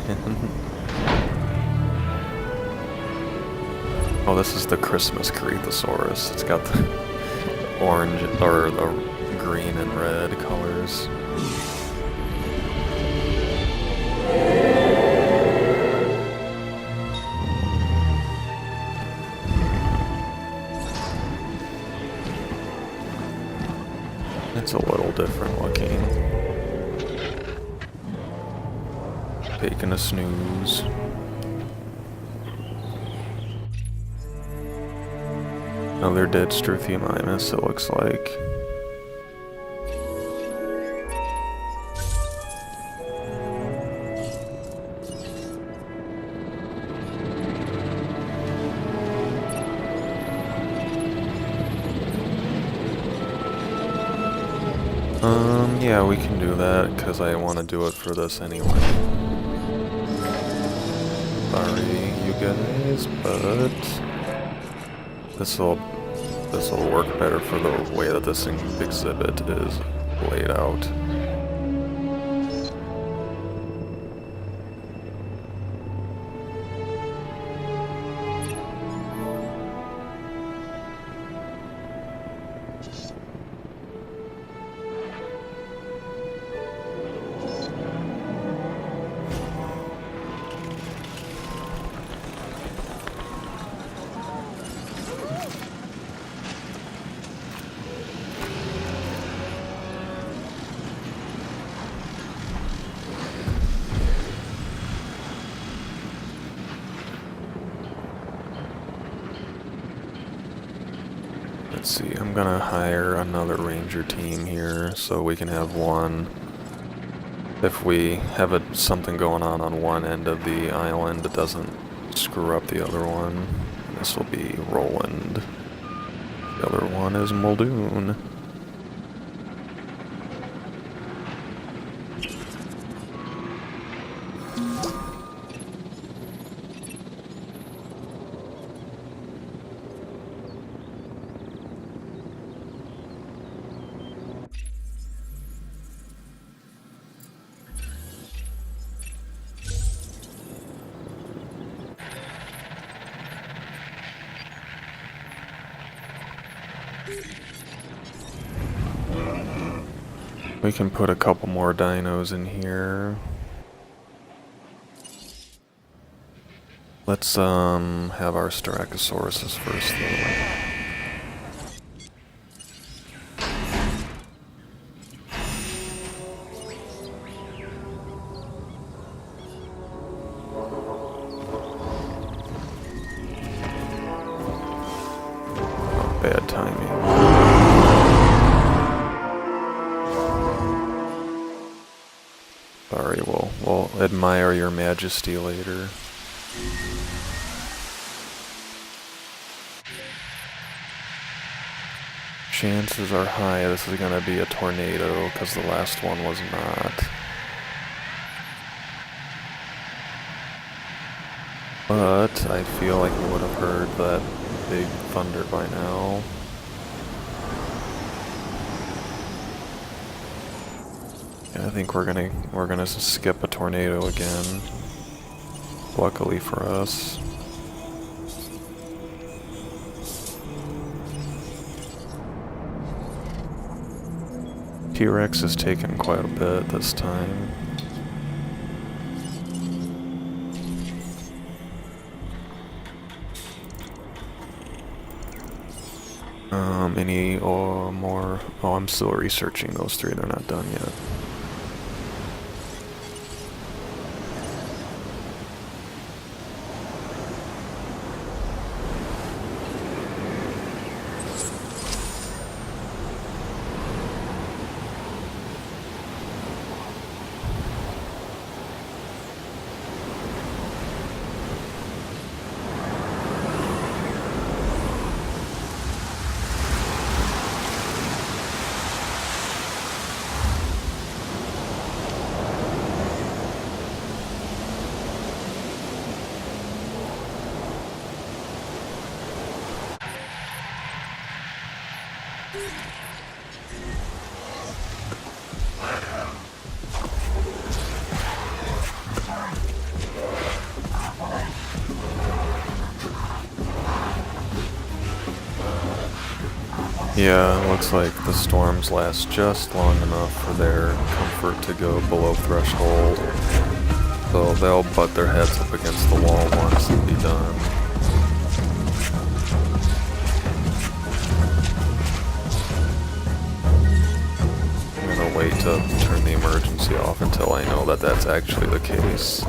Oh, this is the Christmas Corythosaurus. It's got the orange, or the green and red colors. It's a little different looking. Taking a snooze. Another dead Struthiomimus, it looks like. Yeah, we can do that, because I want to do it for this anyway. Sorry, you guys, but... This'll work better for the way that this exhibit is laid out. see, I'm gonna hire another ranger team here so we can have one. If we have something going on one end of the island, it doesn't screw up the other one. This will be Roland. The other one is Muldoon. We can put a couple more dinos in here. Let's have our Styracosaurus first though. Bad timing. Sorry, we'll admire your majesty later. Chances are high this is gonna be a tornado, because the last one was not. But I feel like we would have heard that big thunder by now. And I think we're gonna skip a tornado again. Luckily for us. T-Rex is taking quite a bit this time. Any more? Oh, I'm still researching those three. They're not done yet. Yeah, it looks like the storms last just long enough for their comfort to go below threshold. So they'll butt their heads up against the wall once and be done. I'm gonna wait to turn the emergency off until I know that that's actually the case.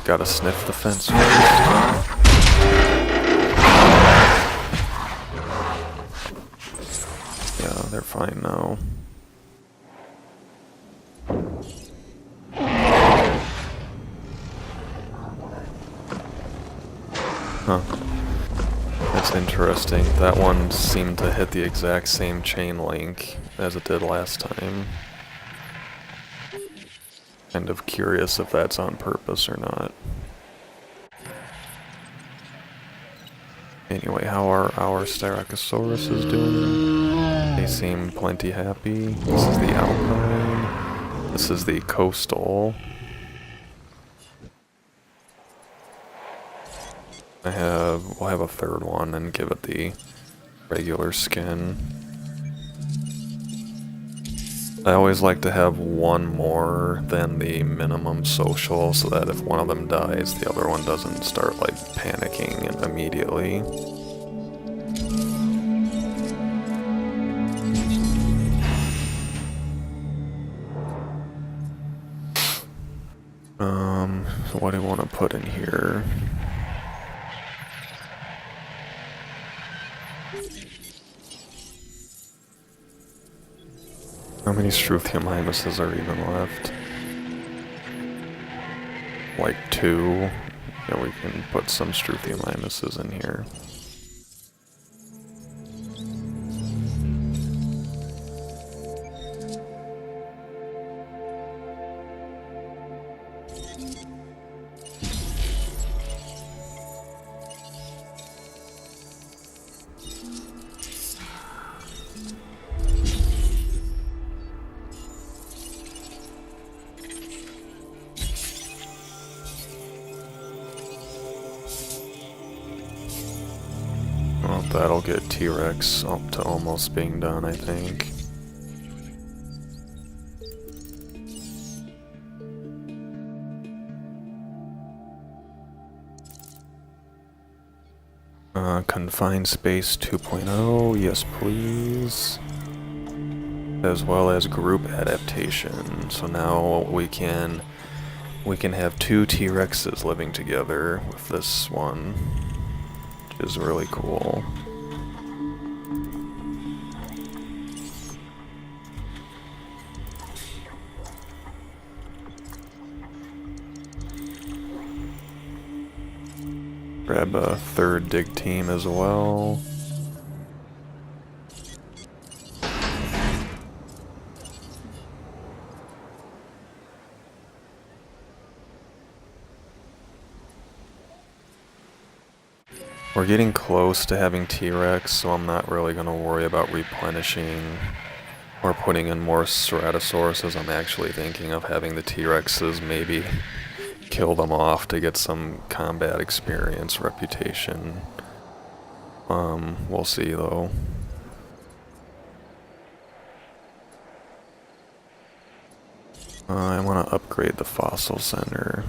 Gotta sniff the fence first. Yeah, they're fine now. Huh. That's interesting. That one seemed to hit the exact same chain link as it did last time. Kind of curious if that's on purpose or not. Anyway, how are our Styracosaurus doing? They seem plenty happy. This is the Alpine. This is the Coastal. We'll have a third one and give it the regular skin. I always like to have one more than the minimum social so that if one of them dies, the other one doesn't start like panicking immediately. What do I want to put in here? How many Struthiomimuses are even left? Like 2. Yeah, we can put some Struthiomimuses in here. Well, that'll get T-Rex up to almost being done, I think. Confined Space 2.0, yes please. As well as group adaptation. So now we can have 2 T-Rexes living together with this one, which is really cool. Grab a 3rd dig team as well. We're getting close to having T-Rex, so I'm not really going to worry about replenishing or putting in more Ceratosauruses. I'm actually thinking of having the T-Rexes maybe kill them off to get some combat experience, reputation. We'll see though. I want to upgrade the fossil center.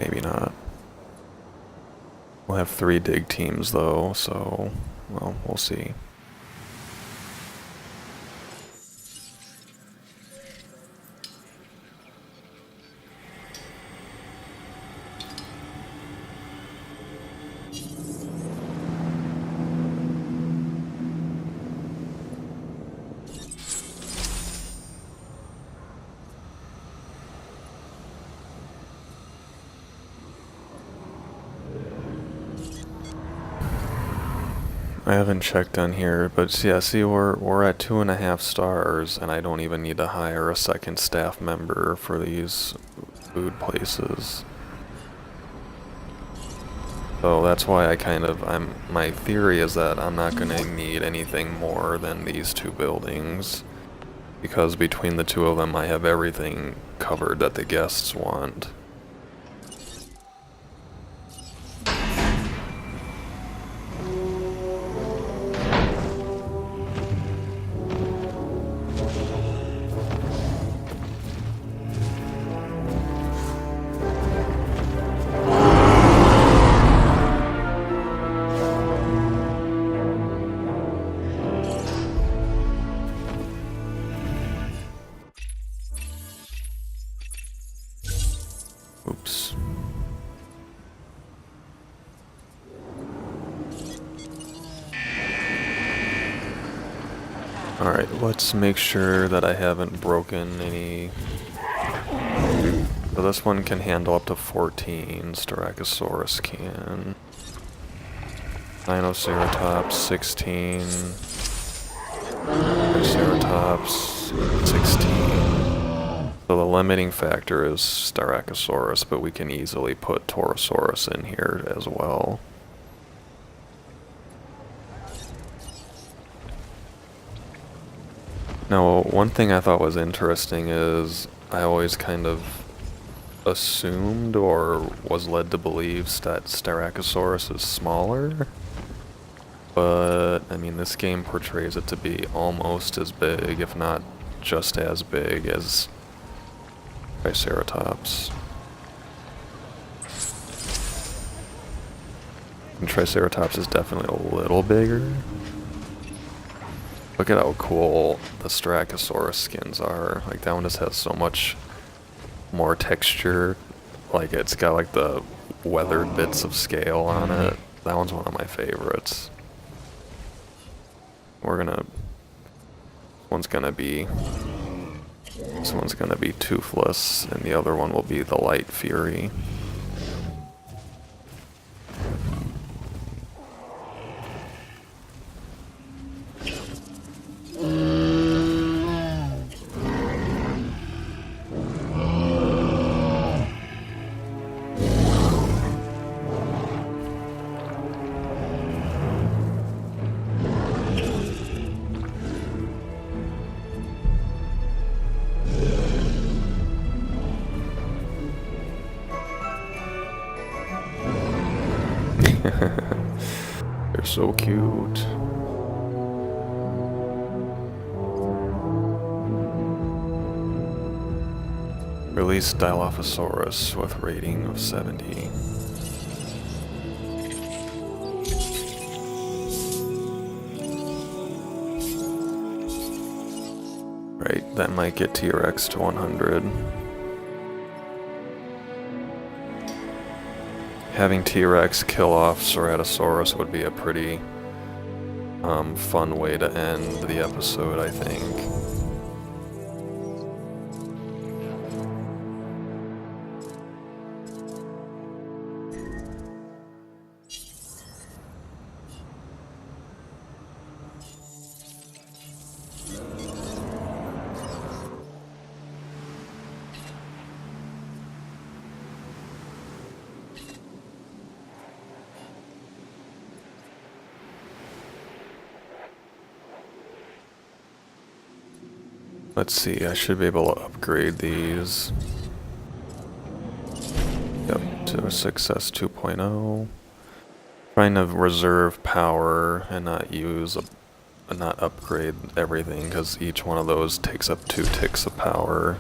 Maybe not. We'll have 3 dig teams though, so, well, we'll see. I haven't checked on here, but yeah, see, we're at 2.5 stars, and I don't even need to hire a 2nd staff member for these food places. So that's why my theory is that I'm not gonna need anything more than these 2 buildings, because between the 2 of them I have everything covered that the guests want. Oops. Alright, let's make sure that I haven't broken any. So this one can handle up to 14, Styracosaurus can. Dinoceratops 16. Triceratops 16. So the limiting factor is Styracosaurus, but we can easily put Torosaurus in here as well. Now, one thing I thought was interesting is I always kind of assumed or was led to believe that Styracosaurus is smaller. But, I mean, this game portrays it to be almost as big, if not just as big as Triceratops. And Triceratops is definitely a little bigger. Look at how cool the Styracosaurus skins are. Like, that one just has so much more texture. Like it's got like the weathered bits of scale on it. That one's one of my favorites. This one's gonna be Toothless, and the other one will be the Light Fury. They're so cute. Release Dilophosaurus with rating of 70. Right, that might get T-Rex to 100. Having T-Rex kill off Ceratosaurus would be a pretty fun way to end the episode, I think. Let's see, I should be able to upgrade these. Yep, to a Success 2.0. Trying to reserve power and not upgrade everything, because each one of those takes up 2 ticks of power.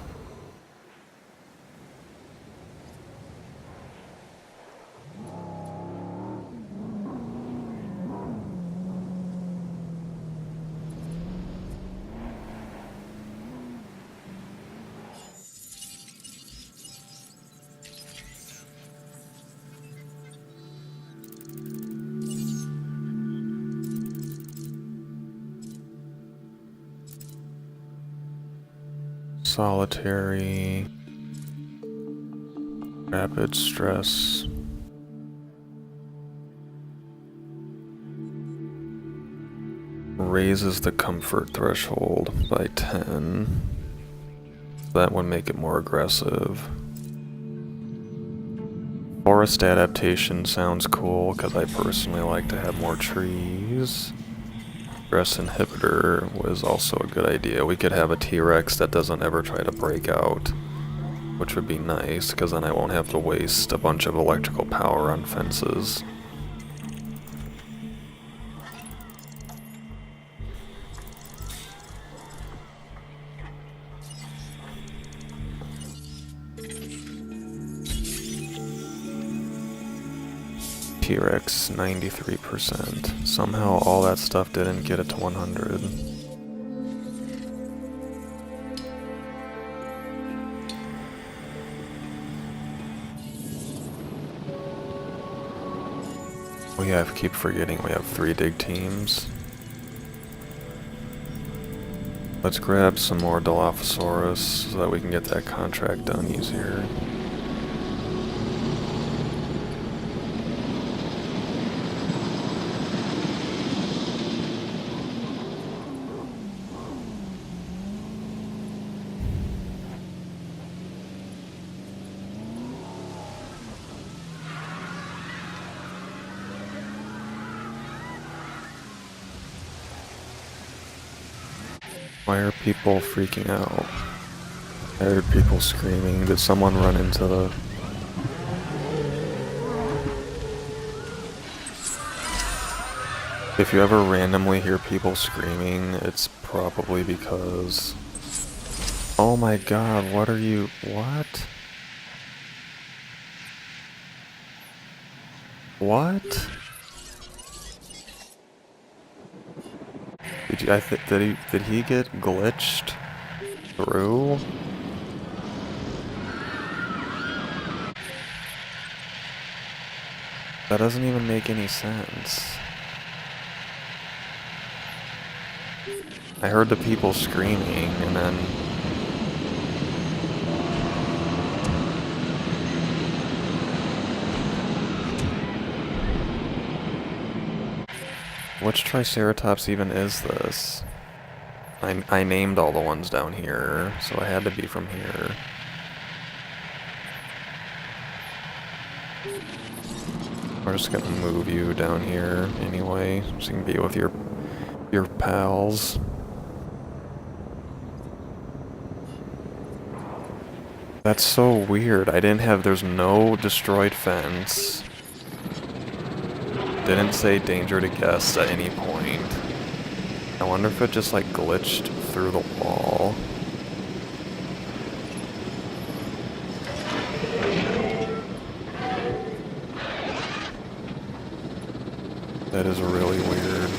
Solitary, rapid stress, raises the comfort threshold by 10. That would make it more aggressive. Forest adaptation sounds cool because I personally like to have more trees. Stress inhibitor was also a good idea. We could have a T-Rex that doesn't ever try to break out, which would be nice, because then I won't have to waste a bunch of electrical power on fences. T-Rex 93%. Somehow all that stuff didn't get it to 100. Oh yeah, I keep forgetting we have 3 dig teams. Let's grab some more Dilophosaurus so that we can get that contract done easier. Why are people freaking out? I heard people screaming. Did someone run into the... If you ever randomly hear people screaming, it's probably because... Oh my god, what are you... What? What? Did he get glitched through? That doesn't even make any sense. I heard the people screaming, and then... Which Triceratops even is this? I named all the ones down here, so it had to be from here. We're just gonna move you down here anyway, so you can be with your pals. That's so weird. There's no destroyed fence. Didn't say danger to guests at any point. I wonder if it just like glitched through the wall. That is really weird.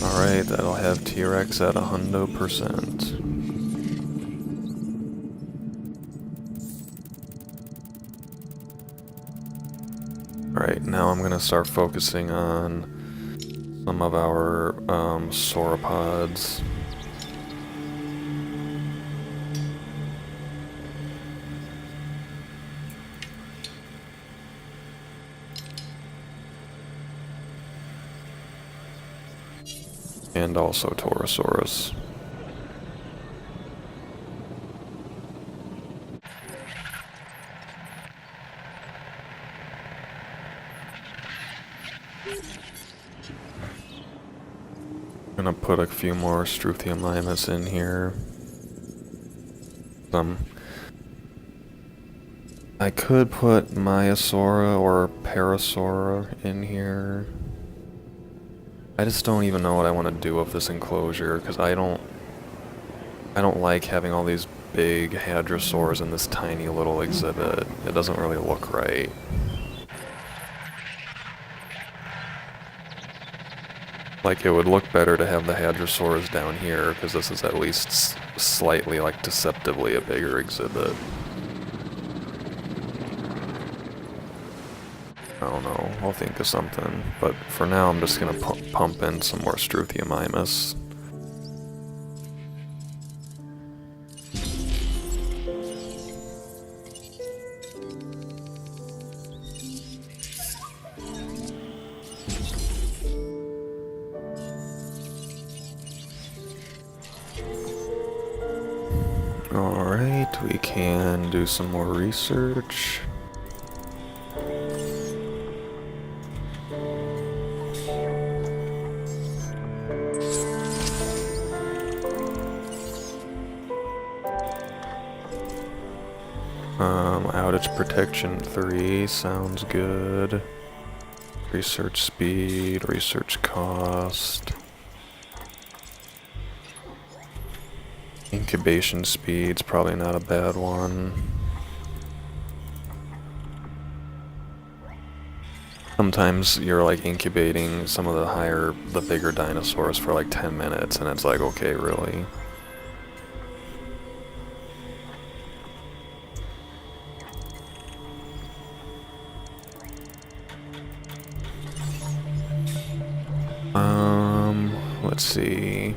Alright, that'll have T-Rex at 100%. Alright, now I'm gonna start focusing on some of our sauropods. And also Torosaurus. I'm gonna put a few more Struthiomimus in here. I could put Maiasaura or Parasaura in here. I just don't even know what I want to do with this enclosure, because I don't like having all these big hadrosaurs in this tiny little exhibit. It doesn't really look right. Like, it would look better to have the hadrosaurs down here, because this is at least slightly, like, deceptively a bigger exhibit. I don't know, I'll think of something, but for now I'm just gonna pump in some more Struthiomimus. Alright, we can do some more research. Outage protection 3 sounds good. Research speed, research cost. Incubation speed's probably not a bad one. Sometimes you're like incubating some of the bigger dinosaurs for like 10 minutes and it's like, okay, really? Let's see.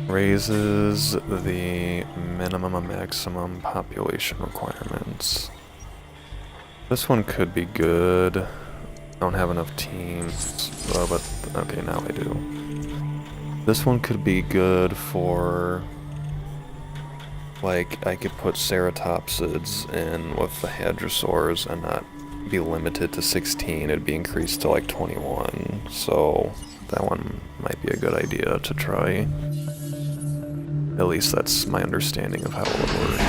Raises the minimum and maximum population requirements. This one could be good. I don't have enough teams, but okay, now I do. This one could be good for, like, I could put ceratopsids in with the hadrosaurs and not be limited to 16. It'd be increased to like 21. So that one might be a good idea to try. At least that's my understanding of how it would work.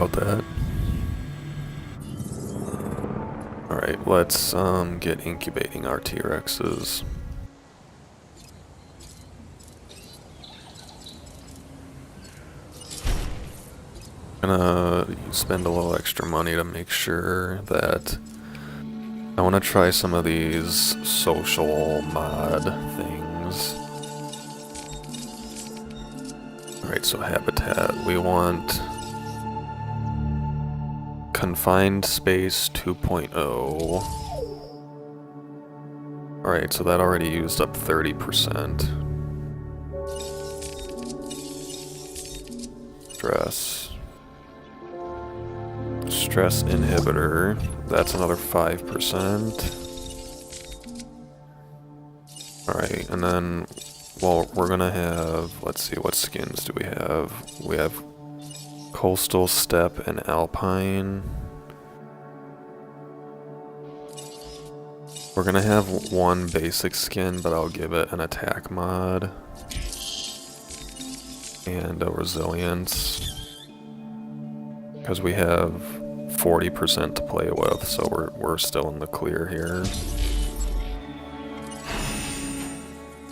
about that. Alright, let's get incubating our T-Rexes. Gonna spend a little extra money to make sure that I want to try some of these social mod things. Alright, so habitat. We want confined space 2.0. Alright, so that already used up 30%. Stress inhibitor, that's another 5%. Alright, and then, well, we're gonna have, let's see, what skins do we have? We have coastal, steppe, and alpine. We're gonna have one basic skin, but I'll give it an attack mod. And a resilience. Because we have 40% to play with, so we're still in the clear here.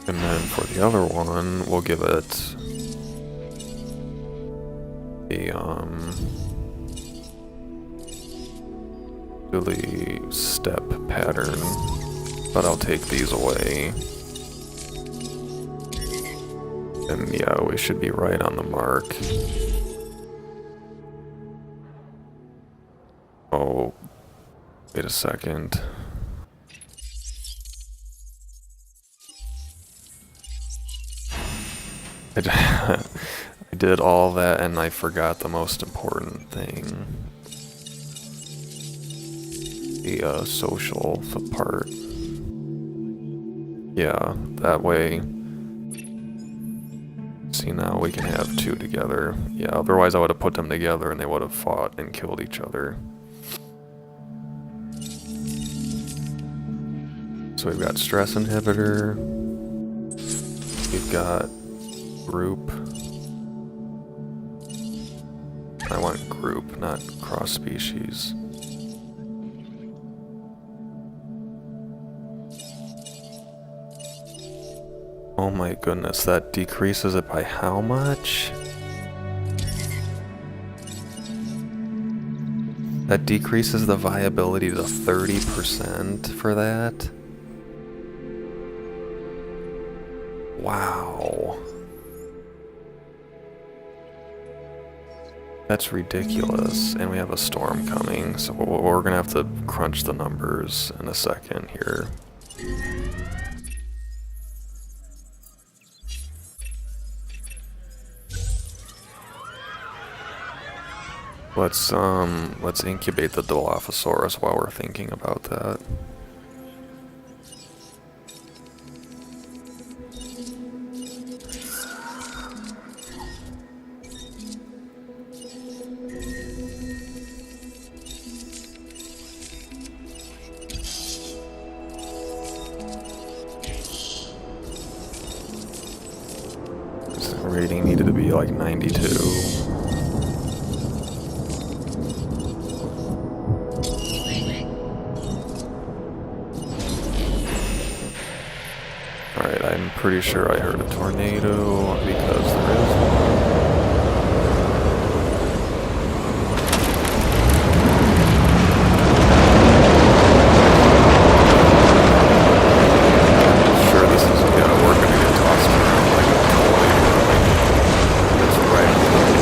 And then for the other one, we'll give it the really step pattern, but I'll take these away. And yeah, we should be right on the mark. Oh, wait a second. I did all that and I forgot the most important thing. The social part. Yeah, that way. See, now we can have two together. Yeah, otherwise I would have put them together and they would have fought and killed each other. So we've got stress inhibitor. We've got group. I want group, not cross species. Oh my goodness, that decreases it by how much? That decreases the viability to 30% for that? Wow. That's ridiculous, and we have a storm coming, so we're gonna have to crunch the numbers in a second here. Let's incubate the Dilophosaurus while we're thinking about that. This rating needed to be like 92. I'm pretty sure I heard a tornado because there is one. I'm sure this is, yeah, we're gonna get tossed around like a toy. It's right on top of us.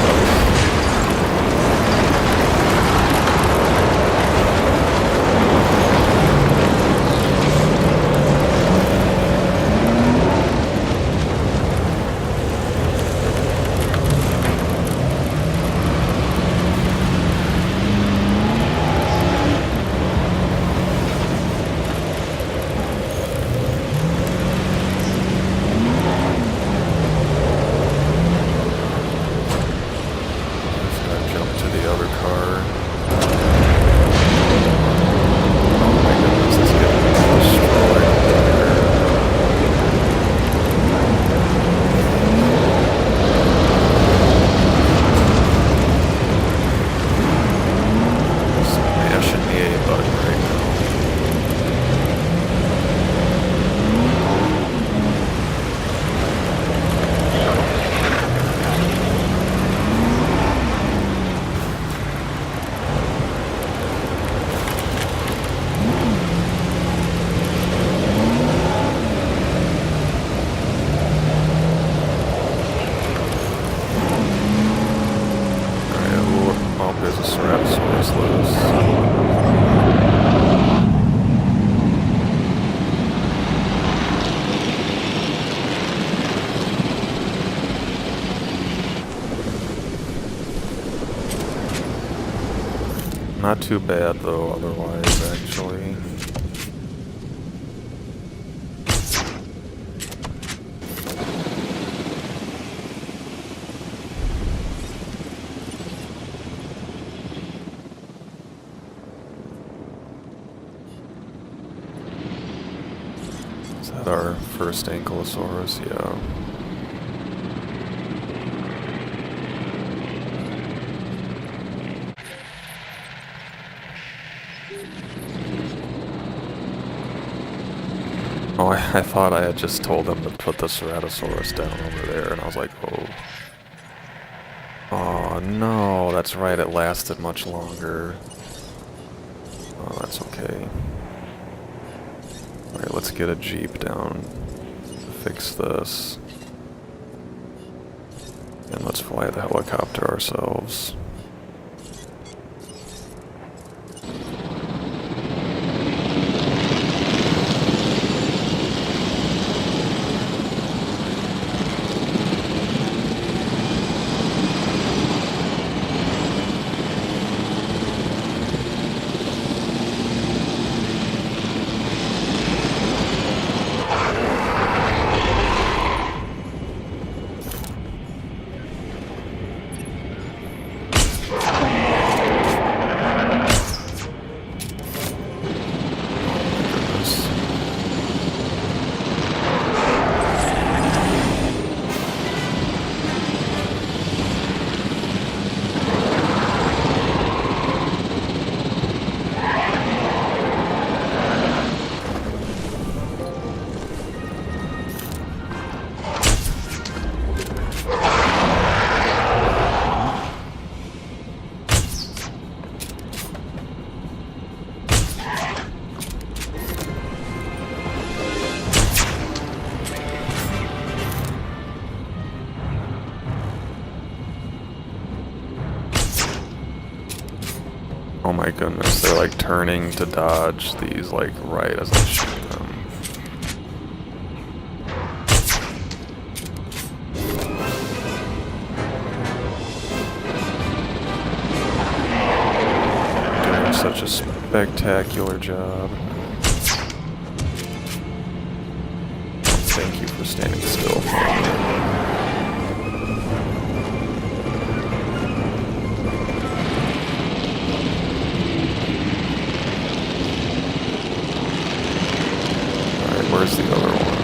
Not too bad though, otherwise, actually. Is that our first Ankylosaurus? Yeah. Oh, I thought I had just told them to put the Ceratosaurus down over there, and I was like, oh. Oh, no, that's right, it lasted much longer. Oh, that's okay. Alright, let's get a Jeep down to fix this. And let's fly the helicopter ourselves. Oh my goodness, they're like turning to dodge these like right as I shoot them. Doing such a spectacular job. Thank you for standing still for me. Where's the other one?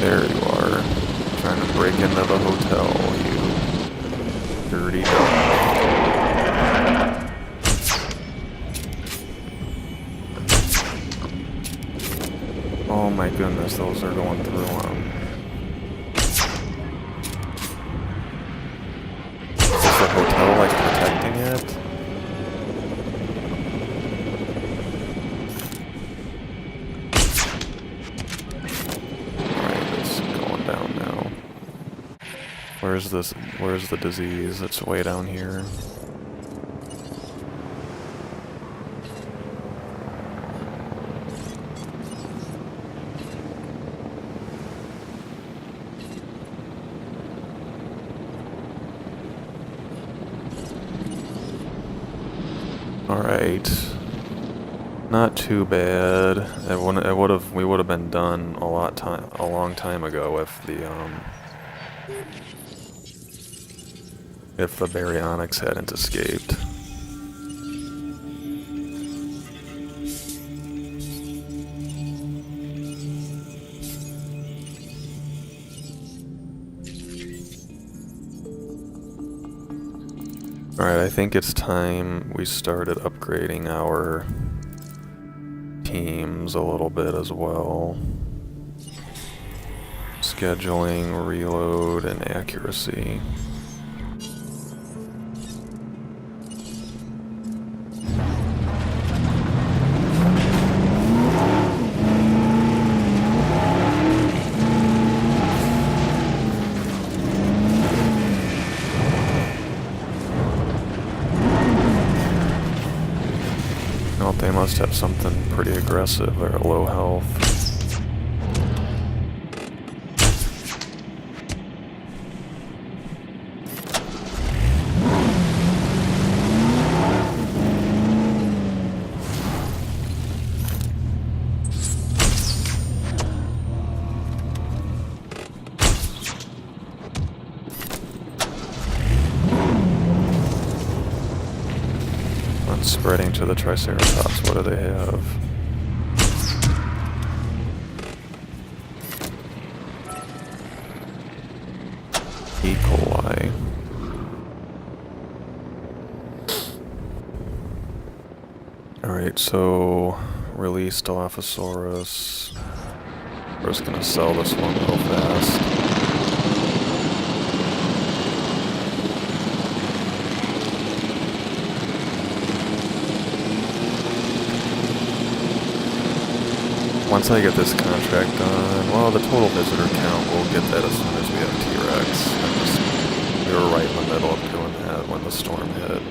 There you are. Trying to break into the hotel, you dirty dog. Oh my goodness, those are going through them. Is the hotel like protecting it? Alright, it's going down now. Where's the disease? It's way down here. Alright. Not too bad. We would have been done a long time ago if the baryonyx hadn't escaped. Alright, I think it's time we started upgrading our teams a little bit as well. Scheduling, reload, and accuracy. must have something pretty aggressive. They're at low health. Spreading to the Triceratops, what do they have? E. coli. Alright, so release Dilophosaurus. We're just gonna sell this one real fast. Once I get this contract done, well, the total visitor count, we'll get that as soon as we have T-Rex. We were right in the middle of doing that when the storm hit.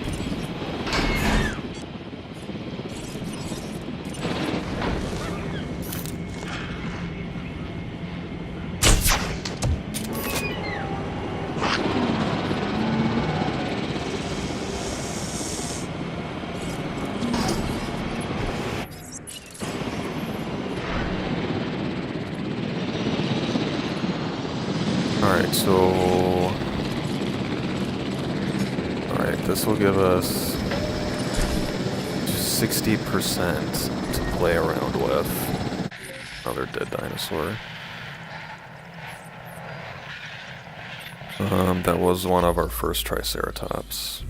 Alright, so... Alright, this will give us 60% to play around with. Another dead dinosaur. That was one of our first Triceratops.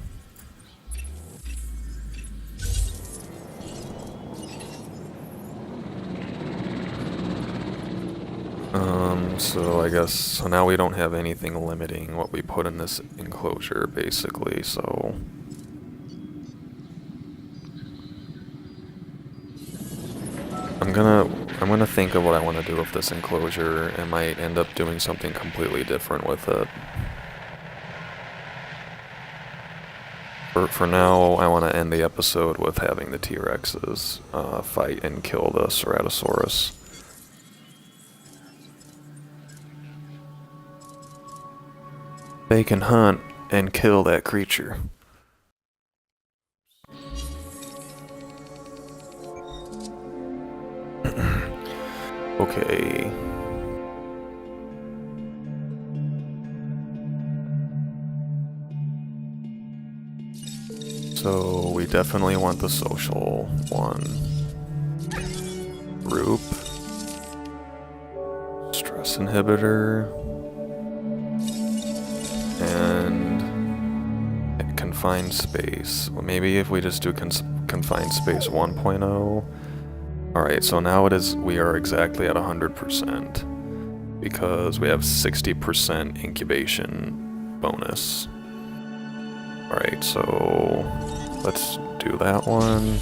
So I guess, so now we don't have anything limiting what we put in this enclosure, basically, so... I'm gonna think of what I want to do with this enclosure, and might end up doing something completely different with it. For now, I want to end the episode with having the T-Rexes fight and kill the Ceratosaurus. They can hunt and kill that creature. Okay. So we definitely want the social one. Group. Stress inhibitor. And confined space. Well, maybe if we just do confined space 1.0. Alright, so now we are exactly at 100% because we have 60% incubation bonus. Alright, so let's do that one.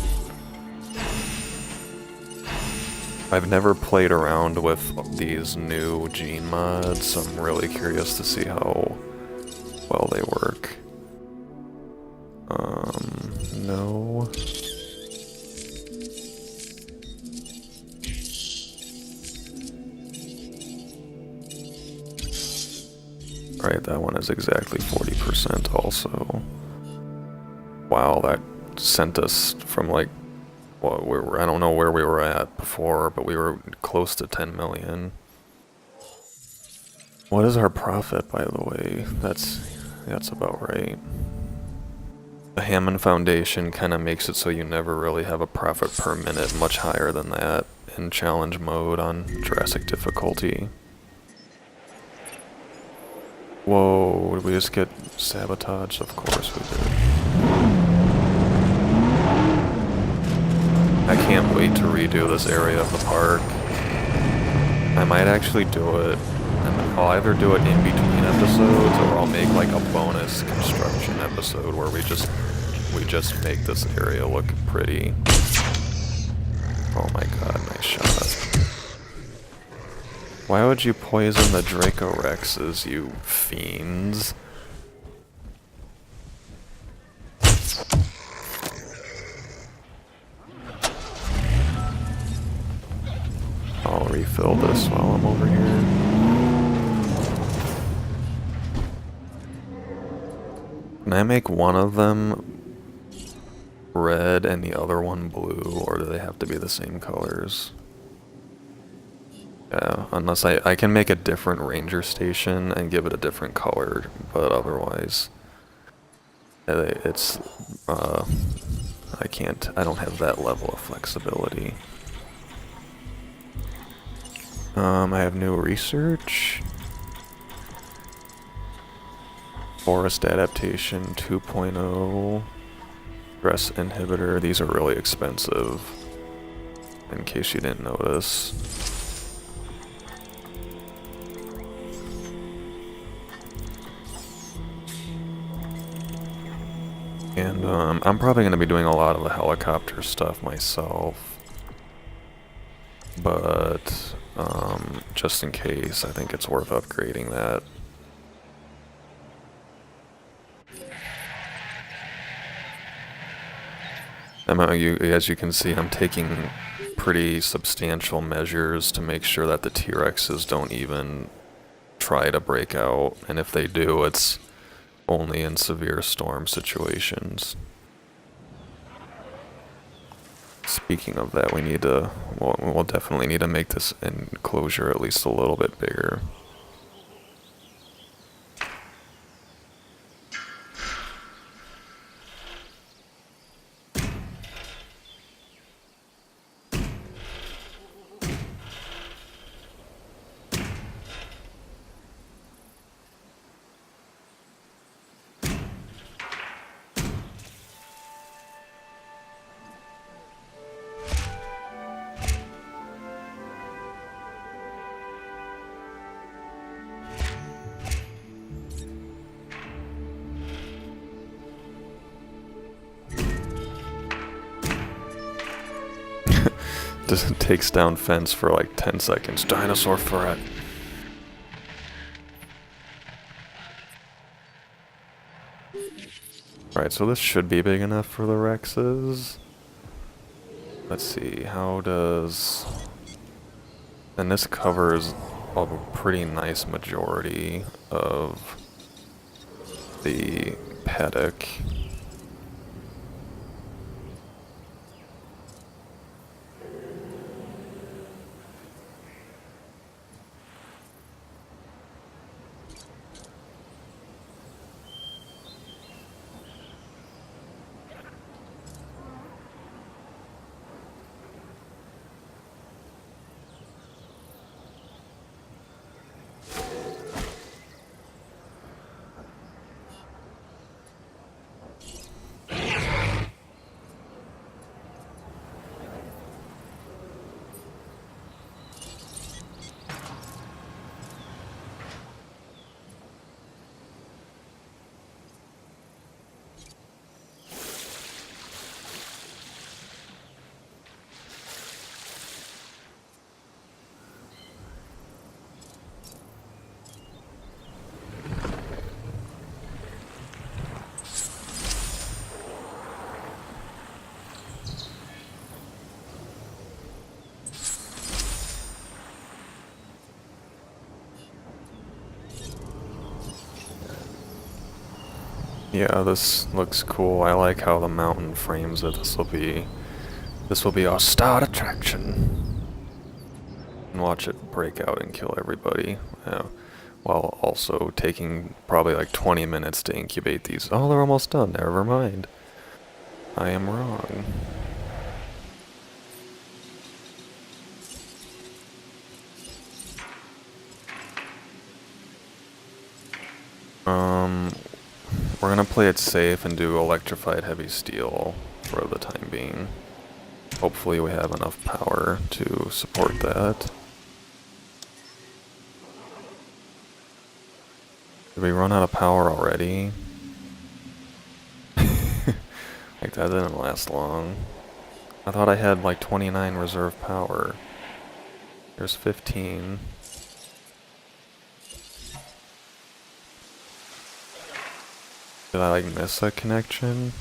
I've never played around with these new gene mods, so I'm really curious to see how well they work. No. Alright, that one is exactly 40% also. Wow, that sent us from like, well, I don't know where we were at before, but we were close to 10 million. What is our profit, by the way? That's about right. The Hammond Foundation kind of makes it so you never really have a profit per minute much higher than that in challenge mode on Jurassic difficulty. Whoa, did we just get sabotaged? Of course we did. I can't wait to redo this area of the park. I might actually do it. I'll either do it in between episodes, or I'll make like a bonus construction episode where we just make this area look pretty. Oh my god, nice shot. Why would you poison the Dracorexes, you fiends? refill this while I'm over here. Can I make one of them red and the other one blue, or do they have to be the same colors? Yeah, unless I can make a different ranger station and give it a different color, but otherwise, it's, I don't have that level of flexibility. I have new research. Forest adaptation 2.0. Stress inhibitor. These are really expensive, in case you didn't notice. And I'm probably going to be doing a lot of the helicopter stuff myself. But just in case, I think it's worth upgrading that. As you can see, I'm taking pretty substantial measures to make sure that the T-Rexes don't even try to break out, and if they do, it's only in severe storm situations. Speaking of that, we'll definitely need to make this enclosure at least a little bit bigger. Just takes down fence for like 10 seconds. Dinosaur threat. Alright, so this should be big enough for the Rexes. Let's see, how does... And this covers a pretty nice majority of the paddock. Yeah, this looks cool. I like how the mountain frames it. This will be our star attraction. And watch it break out and kill everybody. While also taking probably like 20 minutes to incubate these. Oh, they're almost done. Never mind. I am wrong. We're gonna play it safe and do electrified heavy steel for the time being. Hopefully we have enough power to support that. Did we run out of power already? Like, that didn't last long. I thought I had like 29 reserve power. There's 15. Did I like miss a connection?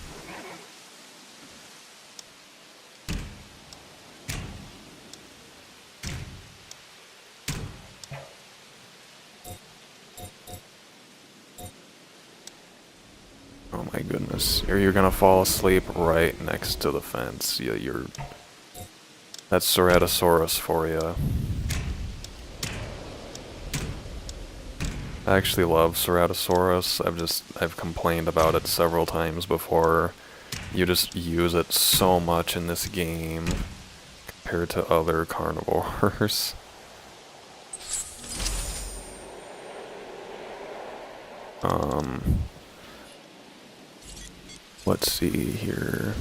my goodness. You're gonna fall asleep right next to the fence. That's Ceratosaurus for you. I actually love Ceratosaurus. I've complained about it several times before. You just use it so much in this game compared to other carnivores. Let's see here.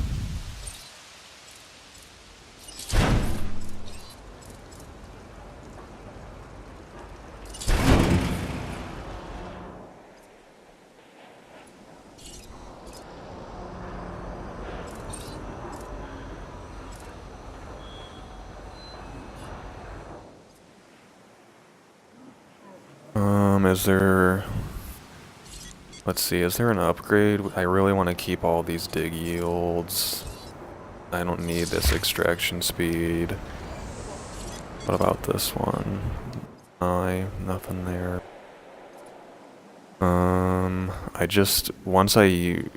Is there... Let's see, is there an upgrade? I really want to keep all these dig yields. I don't need this extraction speed. What about this one? Nothing there.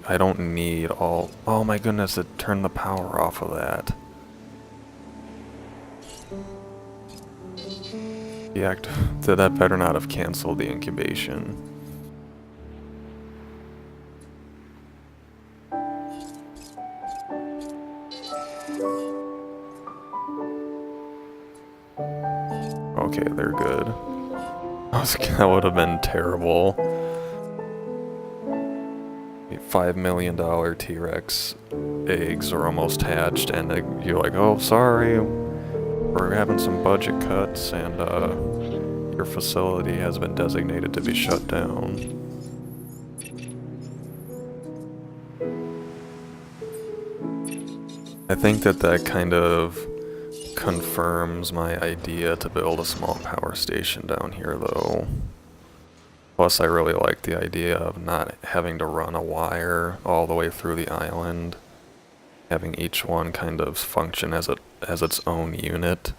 I don't need all... Oh my goodness, it turned the power off of that. That better not have canceled the incubation. Okay, they're good. That would have been terrible. $5 million T-Rex eggs are almost hatched, and you're like, oh, sorry, we're having some budget cuts, and your facility has been designated to be shut down. I think that kind of confirms my idea to build a small power station down here, though. Plus, I really like the idea of not having to run a wire all the way through the island, having each one kind of function as its own unit.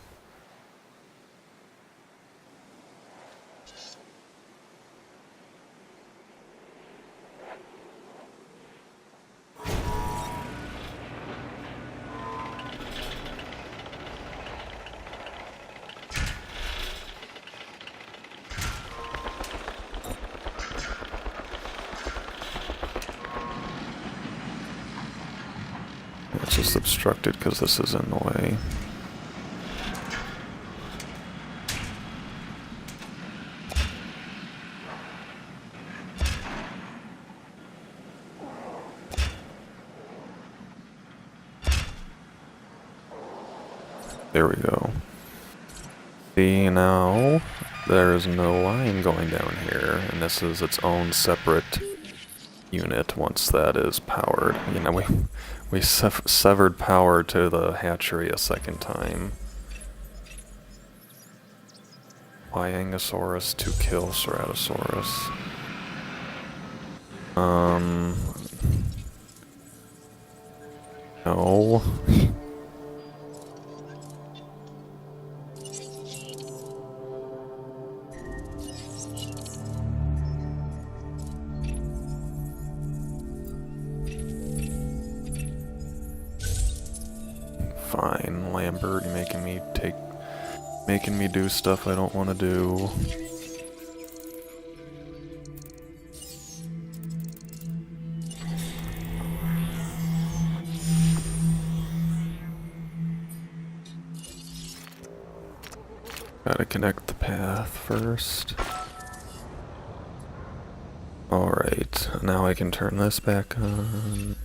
It's just obstructed because this is in the way. There we go. See, now there is no line going down here, and this is its own separate unit once that is powered. You know, we severed power to the hatchery a second time. Why Angosaurus to kill Ceratosaurus? No. Fine, Lambert, you're making me do stuff I don't want to do. Gotta connect the path first. Alright, now I can turn this back on.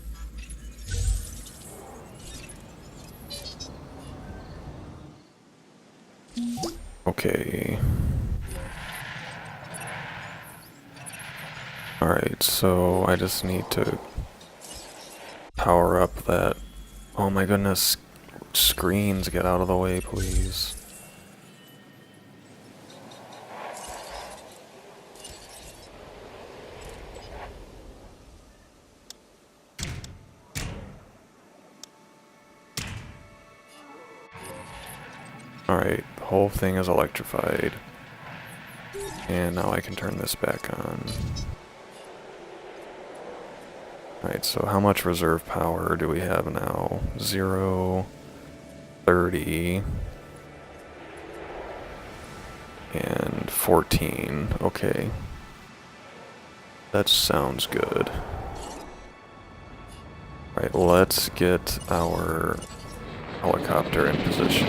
Okay. Alright, so I just need to power up that... Oh my goodness, screens, get out of the way, please. Alright, the whole thing is electrified. And now I can turn this back on. Alright, so how much reserve power do we have now? 0, 30, and 14. Okay. That sounds good. Alright, let's get our helicopter in position.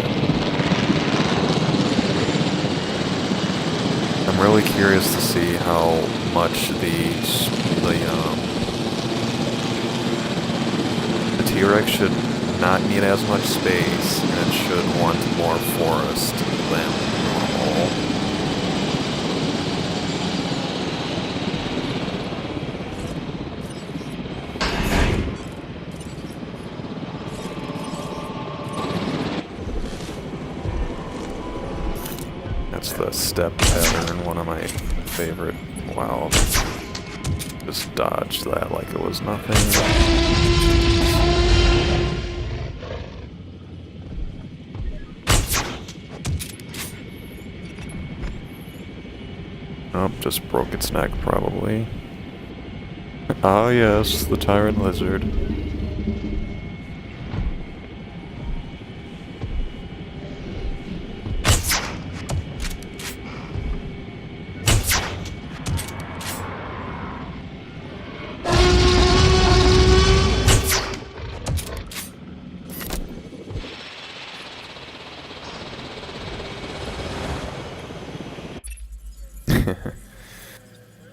I'm really curious to see how much the T-Rex should not need as much space, and it should want more forest than normal. That's the step pattern, one of my favorite. Wow. Just dodged that like it was nothing. Oh, just broke its neck, probably. Ah, yes, the tyrant lizard.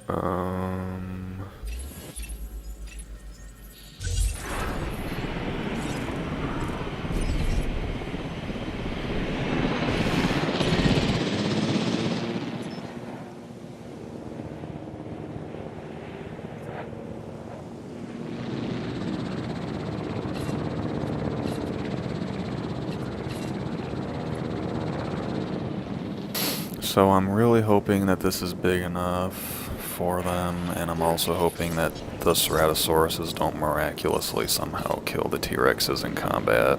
Um... So I'm really hoping that this is big enough for them, and I'm also hoping that the Ceratosauruses don't miraculously somehow kill the T-Rexes in combat.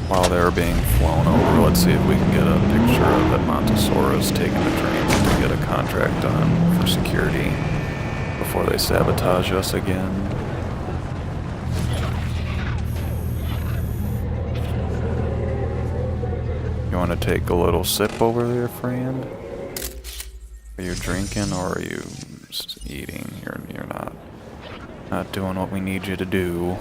While they're being flown over, let's see if we can get a picture of Edmontosaurus taking the dreams to get a contract done for security before they sabotage us again. You want to take a little sip over there, friend? Are you drinking or are you eating? You're not doing what we need you to do.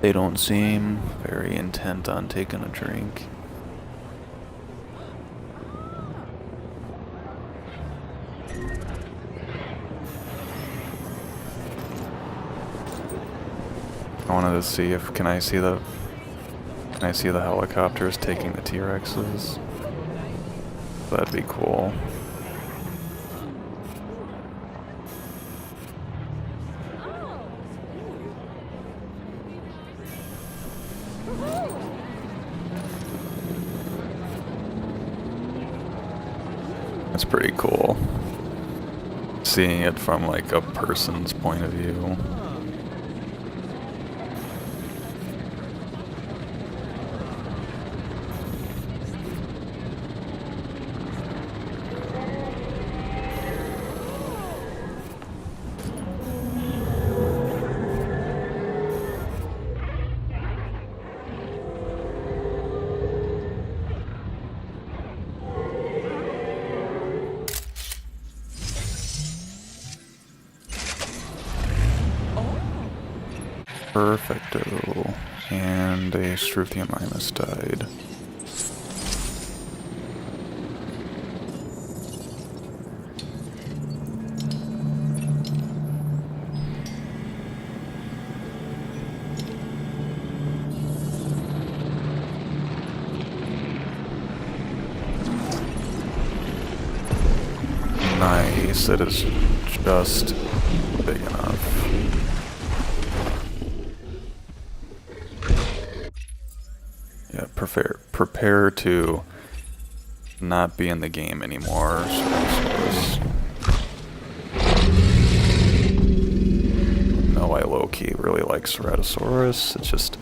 They don't seem very intent on taking a drink. I wanted to see if can I see the helicopters taking the T-Rexes? That'd be cool. That's pretty cool. Seeing it from like a person's point of view. Perfecto. And a Struthionimus died. Nice, it is just big enough. Yeah, prepare to not be in the game anymore. Ceratosaurus. No, I low-key really like Ceratosaurus. It's just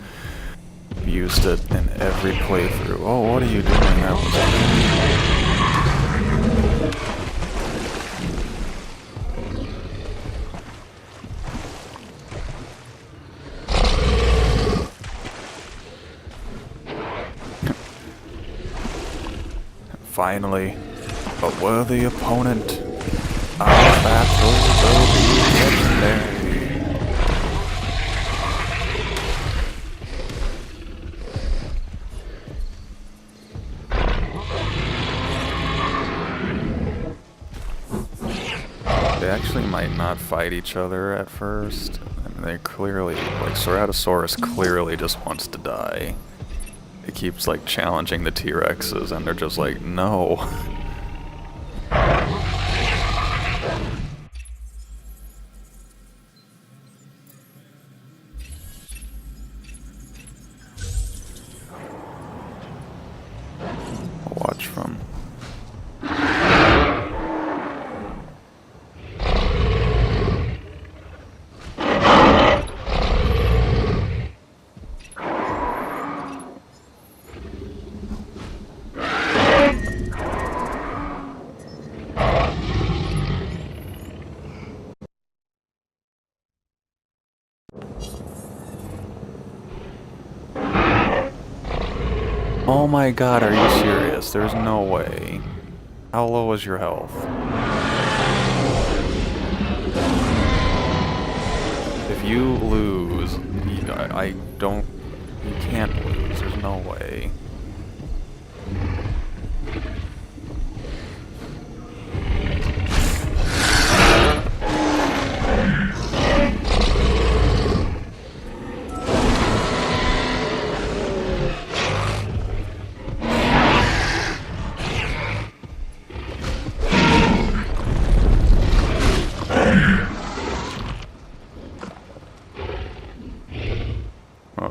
used it in every playthrough. Oh, what are you doing? That Finally, a worthy opponent. Our battle will be legendary. They actually might not fight each other at first. I mean, they clearly, like, Ceratosaurus clearly just wants to die. It keeps, like, challenging the T-Rexes, and they're just like, no. I'll watch from... Oh my god, are you serious? There's no way. How low is your health? If you lose, I don't... You can't lose, there's no way.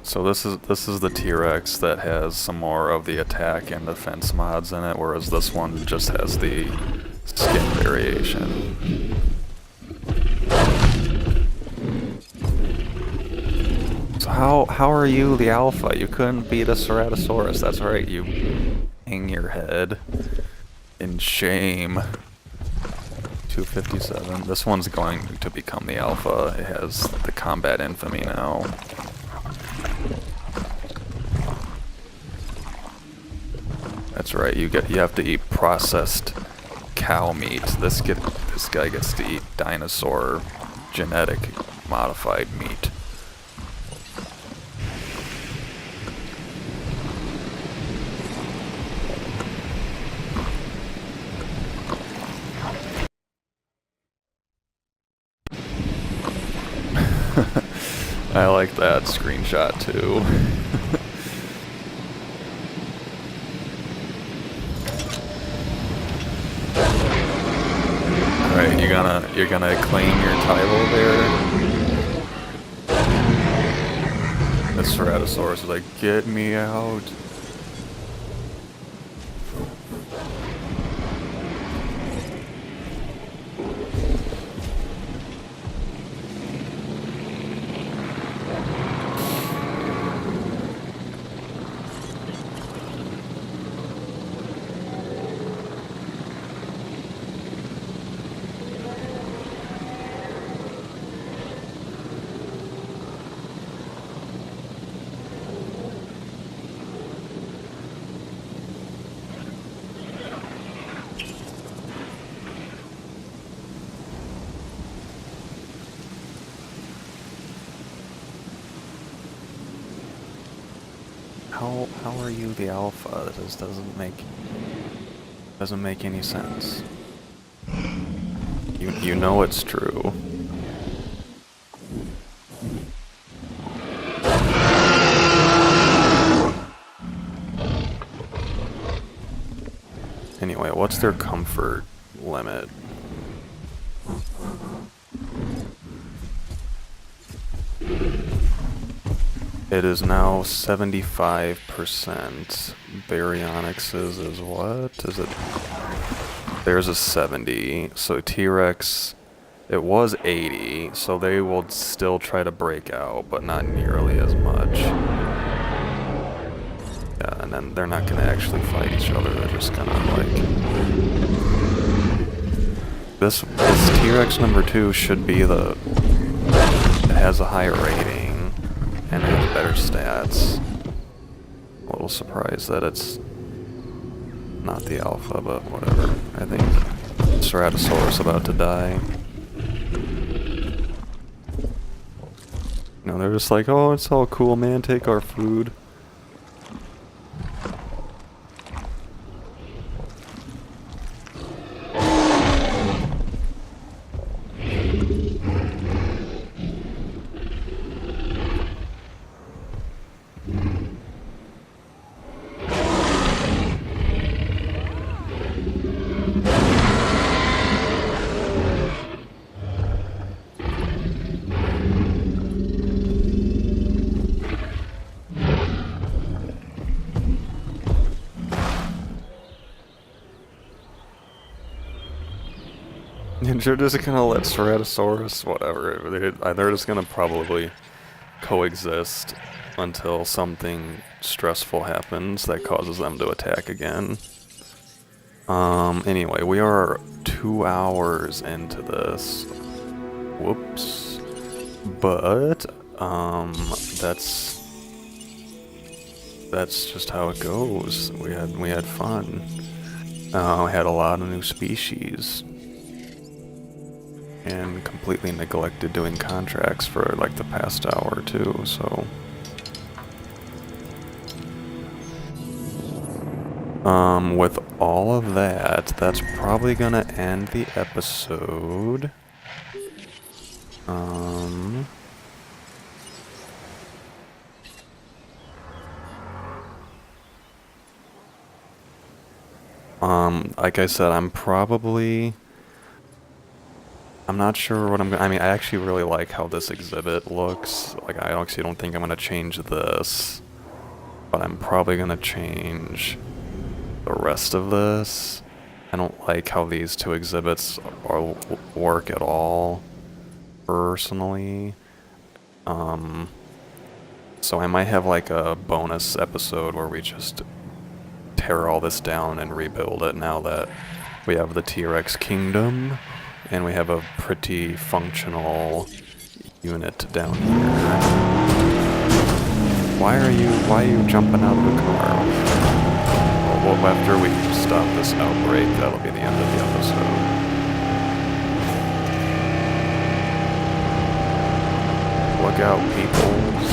So this is the T-Rex that has some more of the attack and defense mods in it, whereas this one just has the skin variation. So how are you the alpha? You couldn't beat a Ceratosaurus. That's right, you hang your head in shame. 257. This one's going to become the alpha. It has the combat infamy now. That's right. You have to eat processed cow meat. This guy gets to eat dinosaur genetic modified meat. I like that screenshot too. Alright, you're gonna claim your title there. The Ceratosaurus is like, get me out. How are you the alpha? This doesn't make any sense. You know it's true. Anyway, what's their comfort limit? It is now 75%. Baryonyx's is what? Is it? There's a 70. So T-Rex, it was 80, so they will still try to break out, but not nearly as much. Yeah, and then they're not gonna actually fight each other, they're just gonna, like... This T-Rex number 2 should be the... It has a higher rating, and it has better stats. A little surprised that it's not the alpha, but whatever. I think Ceratosaurus about to die. You know, they're just like, oh, it's all cool, man, take our food. They're just gonna let Ceratosaurus, whatever, they're just gonna probably coexist until something stressful happens that causes them to attack again. Anyway, we are 2 hours into this. Whoops. But, that's just how it goes. We had fun. We had a lot of new species. And completely neglected doing contracts for like the past hour or two, so... with all of that, that's probably gonna end the episode. Like I said, I'm not sure what I mean, I actually really like how this exhibit looks. Like, I actually don't think I'm gonna change this, but I'm probably gonna change the rest of this. I don't like how these two exhibits work at all, personally. So I might have like a bonus episode where we just tear all this down and rebuild it now that we have the T-Rex Kingdom and we have a pretty functional unit down here. Why are you jumping out of the car? Well, after we stop this outbreak, that'll be the end of the episode. Look out, peoples.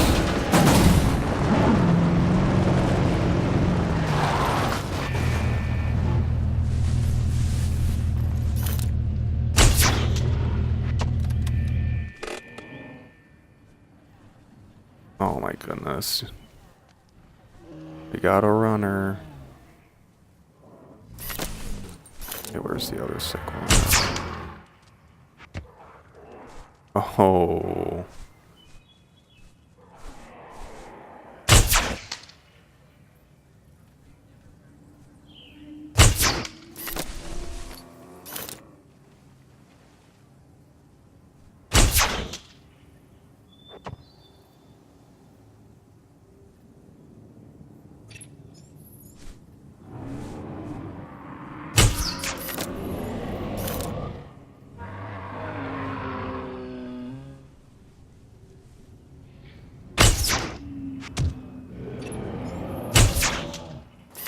Oh my goodness. We got a runner. Okay, where's the other sick one? Oh.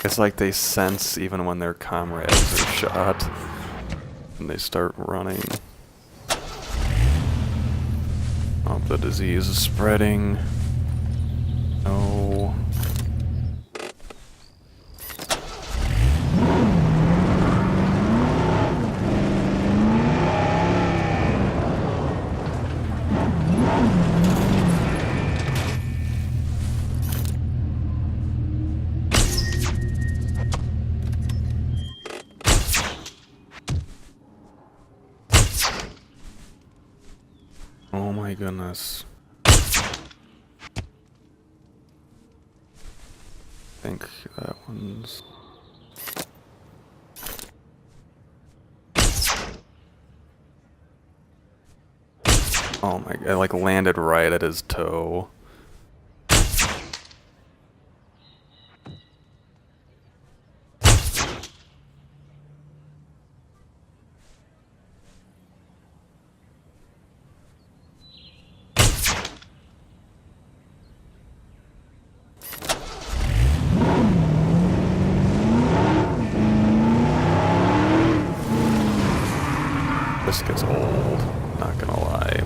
It's like they sense even when their comrades are shot, and they start running. Oh, the disease is spreading. No. Oh my goodness. think that one's... Oh my god, I like landed right at his toe. This gets old, not gonna lie.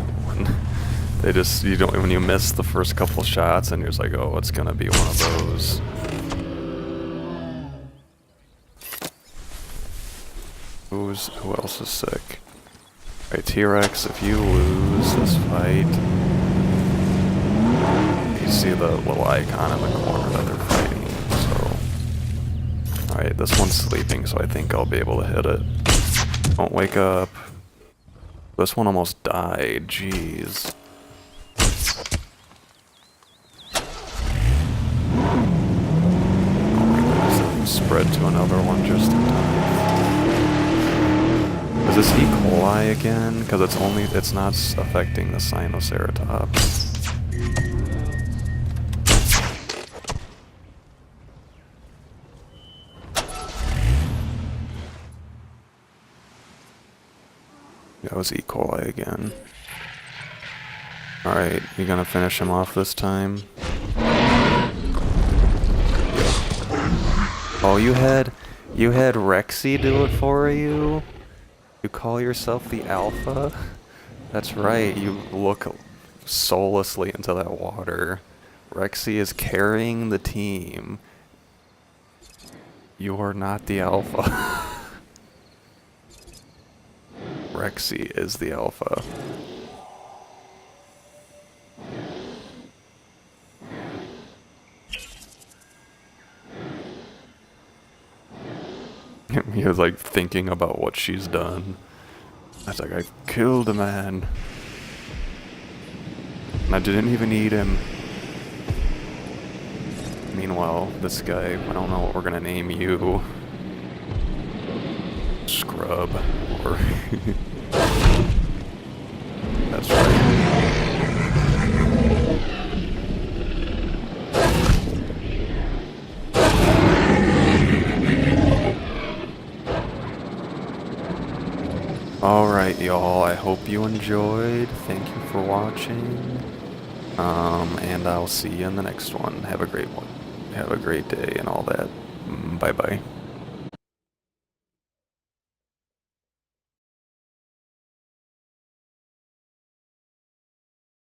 They just, you don't, when you miss the first couple shots and you're just like, oh, it's gonna be one of those. Who else is sick? Alright, T-Rex, if you lose this fight, you see the little icon in the corner that they're fighting, so... Alright, this one's sleeping, so I think I'll be able to hit it. Don't wake up. This one almost died, jeez. Spread to another one just in time. Is this E. coli again? Because it's not affecting the Sinoceratops. That was E. coli again. Alright, you gonna finish him off this time? Oh, you had Rexy do it for you? You call yourself the Alpha? That's right, you look soullessly into that water. Rexy is carrying the team. You are not the Alpha. Rexy is the Alpha. He was like thinking about what she's done. That's like, I killed a man. And I didn't even eat him. Meanwhile, this guy, I don't know what we're gonna name you. Scrub, or... That's right. Alright, y'all, I hope you enjoyed. Thank you for watching. And I'll see you in the next one. Have a great one. Have a great day and all that. Bye-bye.